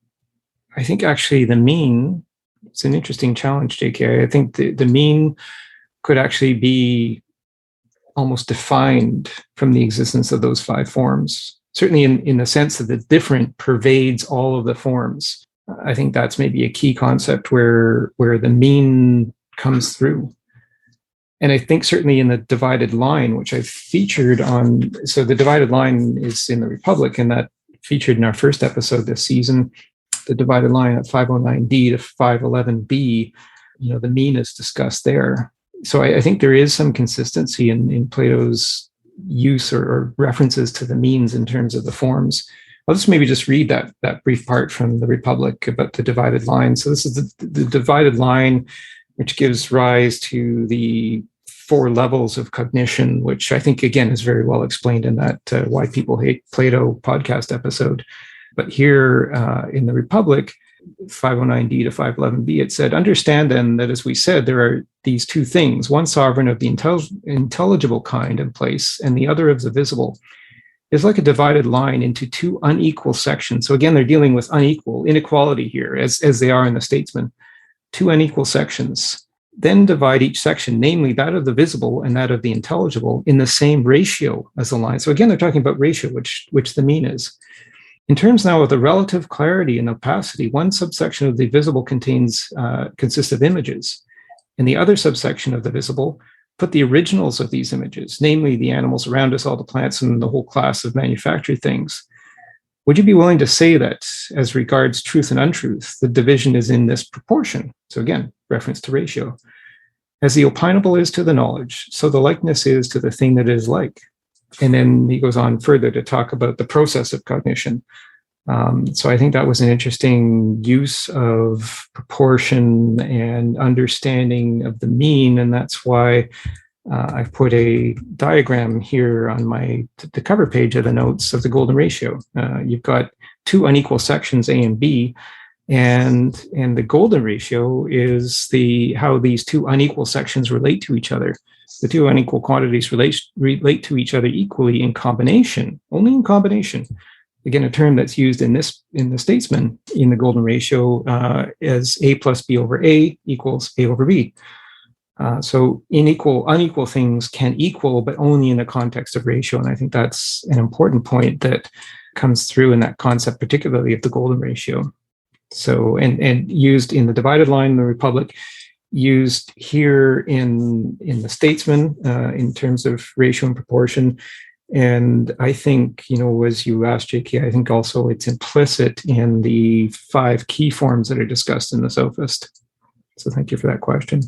actually the mean, it's an interesting challenge, JK. I think the mean could actually be almost defined from the existence of those five forms. Certainly in the sense that the different pervades all of the forms. I think that's maybe a key concept where the mean comes through. And I think certainly in the divided line, which I've featured on, so the divided line is in the Republic, and that featured in our first episode this season, the divided line at 509D to 511B, the mean is discussed there. So I think there is some consistency in Plato's use or references to the means in terms of the forms. I'll just maybe read that brief part from the Republic about the divided line. So this is the divided line, which gives rise to the four levels of cognition, which I think, again, is very well explained in that Why People Hate Plato podcast episode. But here in the Republic, 509D to 511B, it said, understand then that, as we said, there are these two things, one sovereign of the intelligible kind and place, and the other of the visible, is like a divided line into two unequal sections. So again, they're dealing with inequality here, as they are in the Statesman, two unequal sections. Then divide each section, namely that of the visible and that of the intelligible, in the same ratio as the line. So again, they're talking about ratio, which the mean is. In terms now of the relative clarity and opacity, one subsection of the visible consists of images, and the other subsection of the visible put the originals of these images, namely the animals around us, all the plants, and the whole class of manufactured things. Would you be willing to say that, as regards truth and untruth, the division is in this proportion? So again, reference to ratio. As the opinable is to the knowledge, so the likeness is to the thing that it is like. And then he goes on further to talk about the process of cognition. So I think that was an interesting use of proportion and understanding of the mean, and that's why I've put a diagram here on the cover page of the notes of the golden ratio. You've got two unequal sections, A and B, and the golden ratio is how these two unequal sections relate to each other. The two unequal quantities relate to each other equally in combination, only in combination. Again, a term that's used in the Statesman in the golden ratio as A plus B over A equals A over B. So unequal things can equal, but only in the context of ratio. And I think that's an important point that comes through in that concept, particularly of the golden ratio. So, and used in the divided line in the Republic, used here in the Statesman in terms of ratio and proportion. And I think, as you asked, JK, I think also it's implicit in the five key forms that are discussed in the Sophist. So thank you for that question.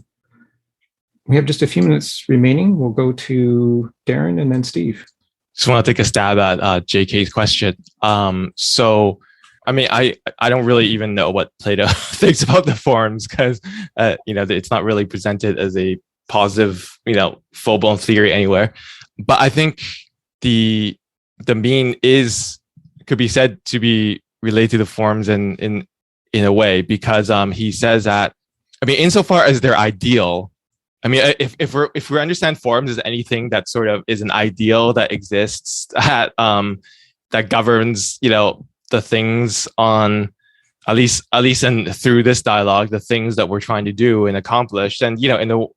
We have just a few minutes remaining. We'll go to Darren and then Steve. Just want to take a stab at JK's question. So, I mean, I don't really even know what Plato thinks about the forms because, it's not really presented as a positive, full-blown theory anywhere. But I think the mean could be said to be related to the forms in a way, because he says that, insofar as they're ideal, if we understand forms as anything that sort of is an ideal that exists that governs, the things on at least through this dialogue, the things that we're trying to do and accomplish. And,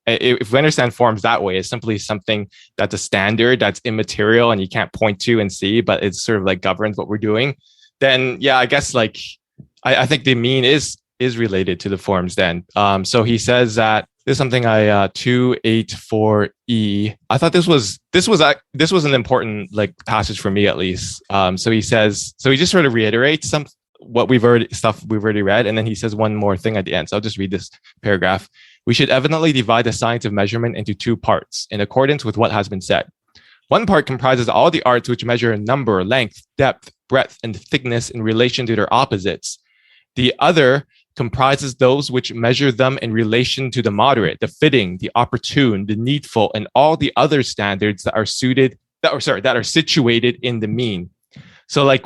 if we understand forms that way, it's simply something that's a standard, that's immaterial and you can't point to and see, but it's sort of like governs what we're doing. Then, yeah, I guess I think the mean is related to the forms then. So he says that there's something 284E. I thought this was an important passage for me at least. So he just sort of reiterates we've already read, and then he says one more thing at the end. So I'll just read this paragraph. We should evidently divide the science of measurement into two parts in accordance with what has been said. One part comprises all the arts which measure number, length, depth, breadth, and thickness in relation to their opposites. The other comprises those which measure them in relation to the moderate, the fitting, the opportune, the needful, and all the other standards that are situated in the mean. So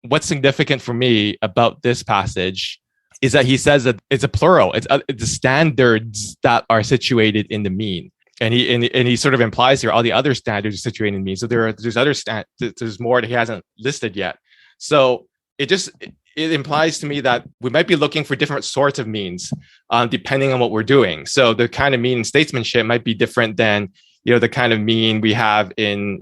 what's significant for me about this passage is that he says that it's a plural. It's the standards that are situated in the mean. And he sort of implies here all the other standards are situated in the mean. So there's more that he hasn't listed yet. So it implies to me that we might be looking for different sorts of means, depending on what we're doing. So the kind of mean in statesmanship might be different than the kind of mean we have in,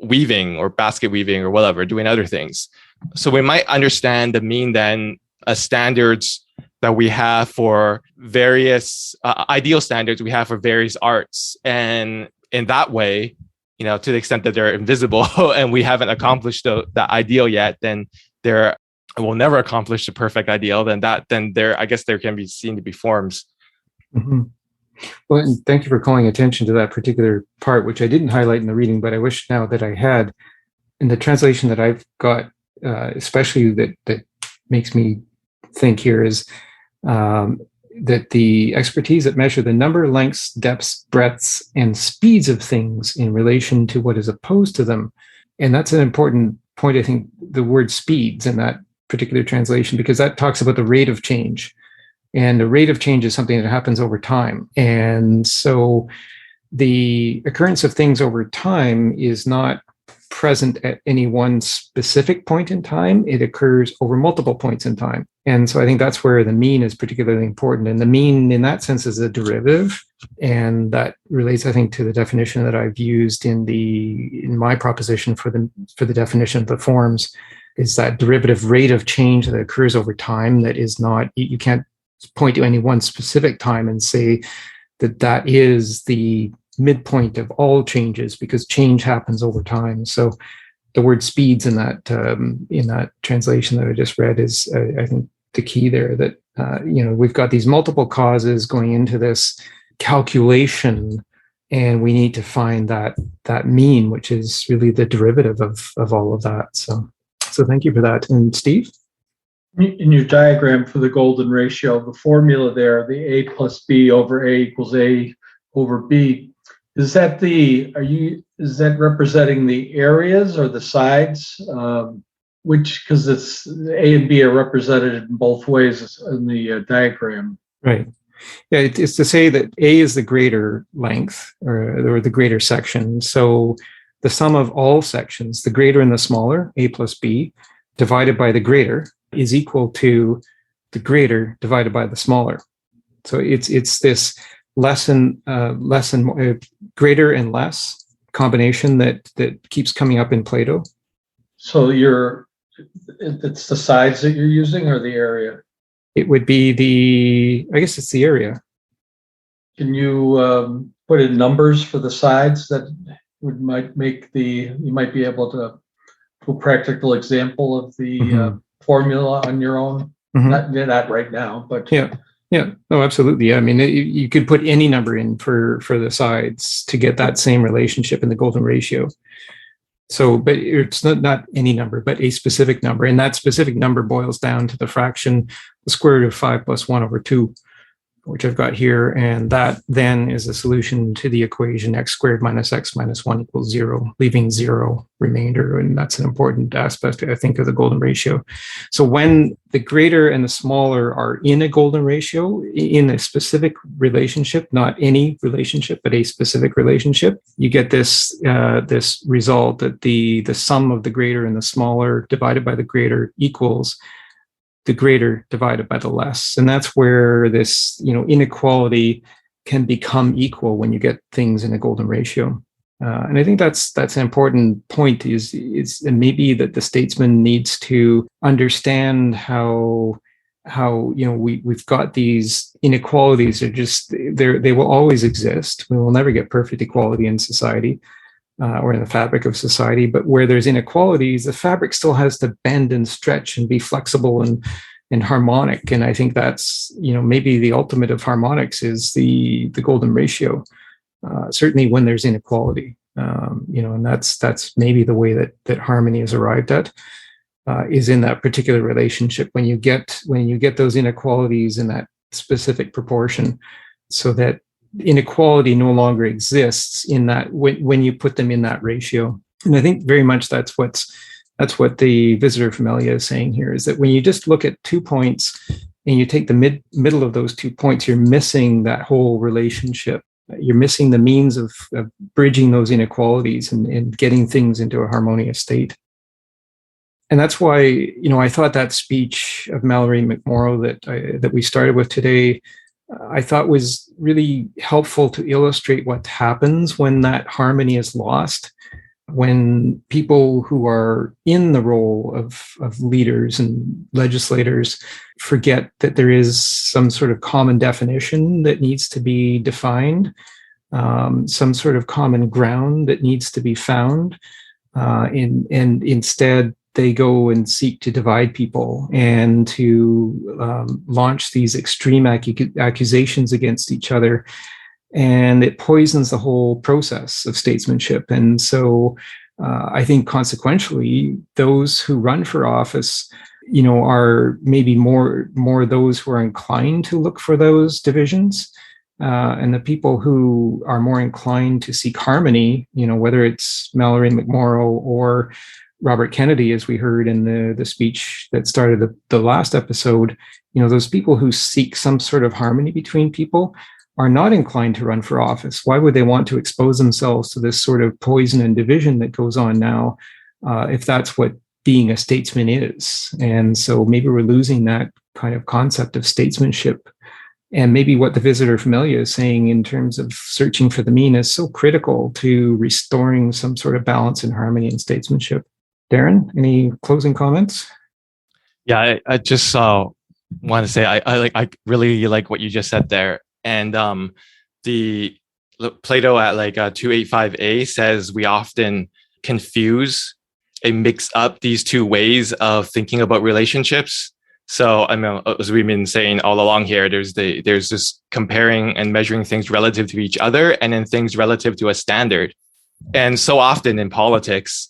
weaving or basket weaving or whatever, doing other things. So we might understand the mean then as standards that we have for various ideal standards we have for various arts. And in that way, to the extent that they're invisible and we haven't accomplished the ideal yet, then will never accomplish the perfect ideal. Then there, I guess there can be seen to be forms. Mm-hmm. Well, and thank you for calling attention to that particular part, which I didn't highlight in the reading, but I wish now that I had. In the translation that I've got, especially that makes me think here is that the expertise that measure the number, lengths, depths, breadths, and speeds of things in relation to what is opposed to them. And that's an important point, I think, the word speeds in that particular translation, because that talks about the rate of change. And the rate of change is something that happens over time. And so the occurrence of things over time is not present at any one specific point in time. It occurs over multiple points in time. And so I think that's where the mean is particularly important. And the mean in that sense is a derivative. And that relates, I think, to the definition that I've used in my proposition for the definition of the forms, is that derivative rate of change that occurs over time that is not, you can't point to any one specific time and say that is the midpoint of all changes, because change happens over time. So the word speeds in that translation that I just read is, I think, the key there, that we've got these multiple causes going into this calculation, and we need to find that mean, which is really the derivative of all of that. So thank you for that. And Steve? In your diagram for the golden ratio, the formula there, the A plus B over A equals A over B, is that representing the areas or the sides? Because it's A and B are represented in both ways in the diagram. Right. Yeah, it's to say that A is the greater length or the greater section. So the sum of all sections, the greater and the smaller, A plus B, divided by the greater, is equal to the greater divided by the smaller. So it's this greater and less combination that keeps coming up in Plato. So it's the sides that you're using, or the area? It would be I guess it's the area. Can you put in numbers for the sides that might make you might be able to do a practical example of the formula on your own? Mm-hmm. Not right now, but yeah. Oh, absolutely. I mean, you could put any number in for the sides to get that same relationship in the golden ratio. So, but it's not any number, but a specific number. And that specific number boils down to the fraction, the square root of 5 plus 1 over 2, which I've got here. And that then is a solution to the equation x squared minus x minus 1 equals 0, leaving 0 remainder. And that's an important aspect, I think, of the golden ratio. So when the greater and the smaller are in a golden ratio, in a specific relationship, not any relationship, but a specific relationship, you get this result that the sum of the greater and the smaller divided by the greater equals the greater divided by the less. And that's where this, inequality can become equal when you get things in a golden ratio. And I think that's an important point is maybe that the statesman needs to understand how we've got these inequalities are just they will always exist. We will never get perfect equality in society. Or in the fabric of society, but where there's inequalities, the fabric still has to bend and stretch and be flexible and harmonic. And I think that's, maybe the ultimate of harmonics is the golden ratio, certainly when there's inequality, and that's maybe the way that harmony is arrived at, is in that particular relationship when you get those inequalities in that specific proportion, so that inequality no longer exists in that when you put them in that ratio. And I think very much that's what the visitor from Elia is saying here, is that when you just look at 2 points and you take the middle of those 2 points, you're missing that whole relationship. You're missing the means of bridging those inequalities and getting things into a harmonious state. And that's why, I thought that speech of Mallory McMorrow that we started with today I thought was really helpful to illustrate what happens when that harmony is lost, when people who are in the role of leaders and legislators forget that there is some sort of common definition that needs to be defined, some sort of common ground that needs to be found, and instead they go and seek to divide people and to launch these extreme accusations against each other. And it poisons the whole process of statesmanship. And so I think consequentially, those who run for office, are maybe more those who are inclined to look for those divisions. And the people who are more inclined to seek harmony, whether it's Mallory McMorrow or Robert Kennedy, as we heard in the speech that started the last episode, those people who seek some sort of harmony between people are not inclined to run for office. Why would they want to expose themselves to this sort of poison and division that goes on now, if that's what being a statesman is? And so maybe we're losing that kind of concept of statesmanship. And maybe what the visitor familia is saying in terms of searching for the mean is so critical to restoring some sort of balance and harmony in statesmanship. Darren, any closing comments? Yeah, I just want to say I really like what you just said there. And the Plato at 285a says we often confuse and mix up these two ways of thinking about relationships. So I mean, as we've been saying all along here, there's this comparing and measuring things relative to each other, and then things relative to a standard. And so often in politics,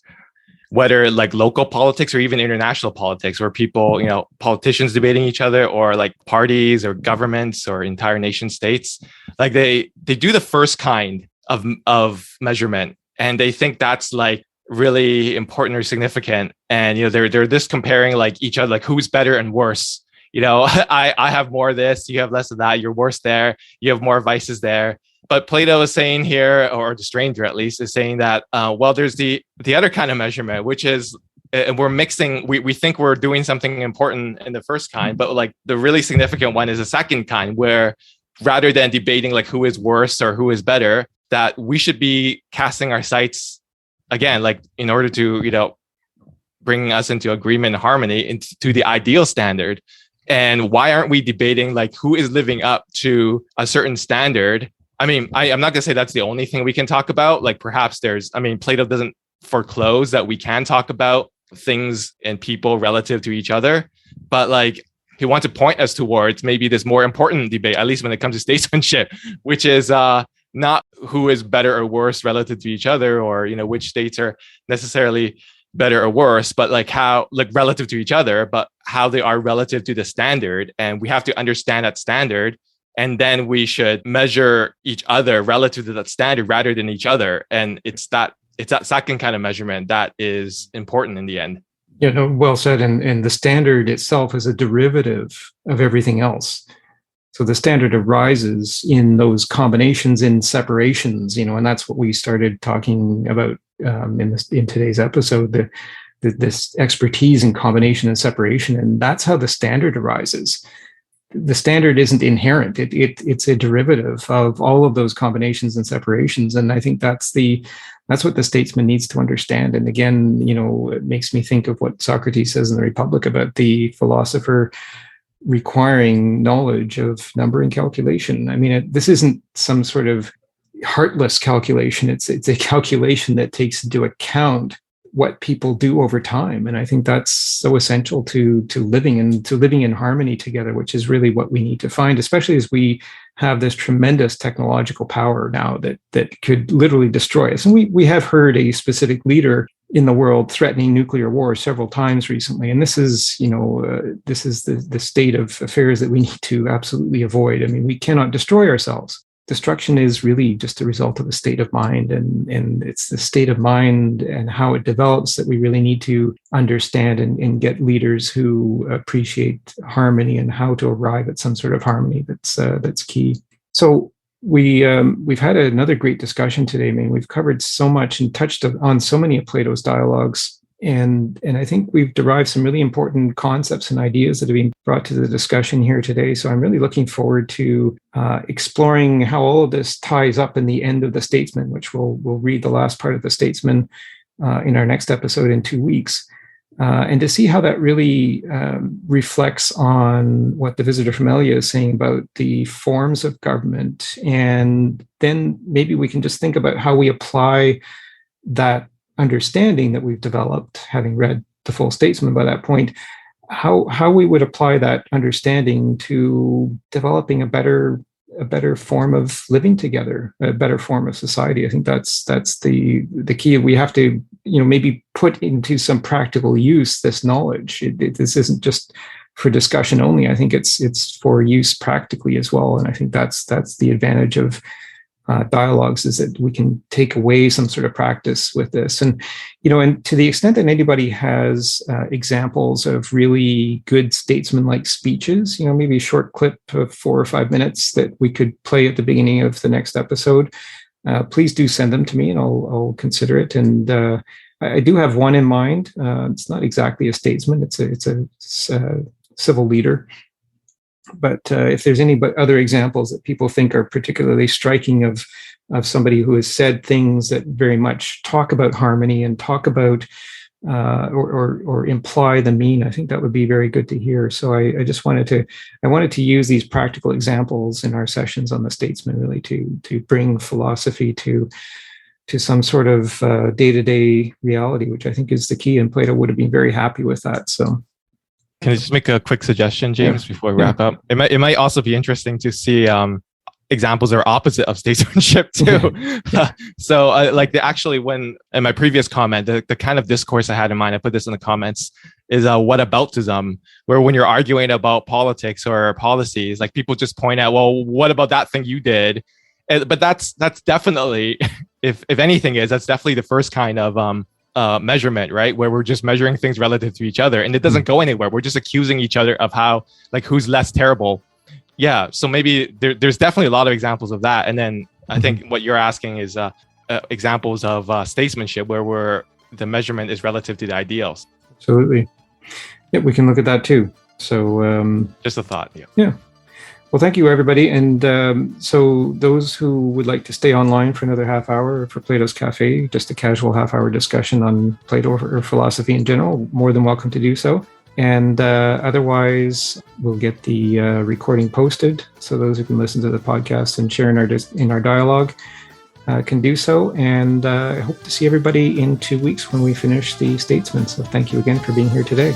whether like local politics or even international politics, where people, politicians debating each other, or like parties or governments or entire nation states, like they do the first kind of measurement, and they think that's like really important or significant. And they're just comparing like each other, like who's better and worse. I have more of this, you have less of that, you're worse there, you have more vices there. But Plato is saying here, or the stranger at least, is saying that, there's the other kind of measurement, which is, and we're mixing, we think we're doing something important in the first kind, but like the really significant one is the second kind, where rather than debating like who is worse or who is better, that we should be casting our sights, again, like in order to, bring us into agreement and harmony into the ideal standard. And why aren't we debating like who is living up to a certain standard? I mean, I'm not going to say that's the only thing we can talk about. Like perhaps Plato doesn't foreclose that we can talk about things and people relative to each other, but like he wants to point us towards maybe this more important debate, at least when it comes to statesmanship, which is not who is better or worse relative to each other, or, which states are necessarily better or worse, but like how, like relative to each other, but how they are relative to the standard. And we have to understand that standard. And then we should measure each other relative to that standard rather than each other. And it's that second kind of measurement that is important in the end. Yeah, no, well said. And the standard itself is a derivative of everything else. So the standard arises in those combinations, in separations, and that's what we started talking about in today's episode, this expertise in combination and separation. And that's how the standard arises. The standard isn't inherent. It's a derivative of all of those combinations and separations. And I think that's what the statesman needs to understand. And again, it makes me think of what Socrates says in the Republic about the philosopher requiring knowledge of number and calculation. I mean, this isn't some sort of heartless calculation. It's a calculation that takes into account what people do over time. And I think that's so essential to living in harmony together, which is really what we need to find, especially as we have this tremendous technological power now that could literally destroy us. And we have heard a specific leader in the world threatening nuclear war several times recently. And this is the state of affairs that we need to absolutely avoid. I mean, we cannot destroy ourselves. Destruction is really just a result of a state of mind, and it's the state of mind and how it develops that we really need to understand and get leaders who appreciate harmony and how to arrive at some sort of harmony that's key. So we've had another great discussion today. I mean, we've covered so much and touched on so many of Plato's dialogues. And I think we've derived some really important concepts and ideas that have been brought to the discussion here today. So I'm really looking forward to exploring how all of this ties up in the end of the Statesman, which we'll read the last part of the Statesman in our next episode in 2 weeks. And to see how that really reflects on what the visitor from Elia is saying about the forms of government. And then maybe we can just think about how we apply that understanding that we've developed, having read the full Statesman by that point, how we would apply that understanding to developing a better form of living together, a better form of society. I think that's the key. We have to, maybe put into some practical use this knowledge. This isn't just for discussion only. I think it's for use practically as well. And I think that's the advantage of dialogues, is that we can take away some sort of practice with this. And, and to the extent that anybody has examples of really good statesman-like speeches, maybe a short clip of 4 or 5 minutes that we could play at the beginning of the next episode, please do send them to me and I'll consider it. And I do have one in mind. It's not exactly a statesman. It's a civil leader. But if there's any other examples that people think are particularly striking of somebody who has said things that very much talk about harmony and talk about or imply the mean, I think that would be very good to hear. So I just wanted to use these practical examples in our sessions on the Statesman, really to bring philosophy to some sort of day-to-day reality, which I think is the key. And Plato would have been very happy with that. So. Can I just make a quick suggestion, James, before we wrap up? It might also be interesting to see examples that are opposite of statesmanship too. So actually, when in my previous comment, the kind of discourse I had in mind, I put this in the comments, is whataboutism, where when you're arguing about politics or policies, like people just point out, well, what about that thing you did? But that's definitely, if anything that's definitely the first kind of measurement, right? Where we're just measuring things relative to each other and it doesn't go anywhere. We're just accusing each other of how, who's less terrible. Yeah. So maybe there's definitely a lot of examples of that. And then I think what you're asking is examples of statesmanship where the measurement is relative to the ideals. Absolutely. Yeah, we can look at that too. So just a thought. Yeah. Well, thank you, everybody. And so those who would like to stay online for another half hour for Plato's Cafe, just a casual half-hour discussion on Plato or philosophy in general, more than welcome to do so. And otherwise, we'll get the recording posted. So those who can listen to the podcast and share in our dialogue can do so. And I hope to see everybody in 2 weeks when we finish the Statesman. So thank you again for being here today.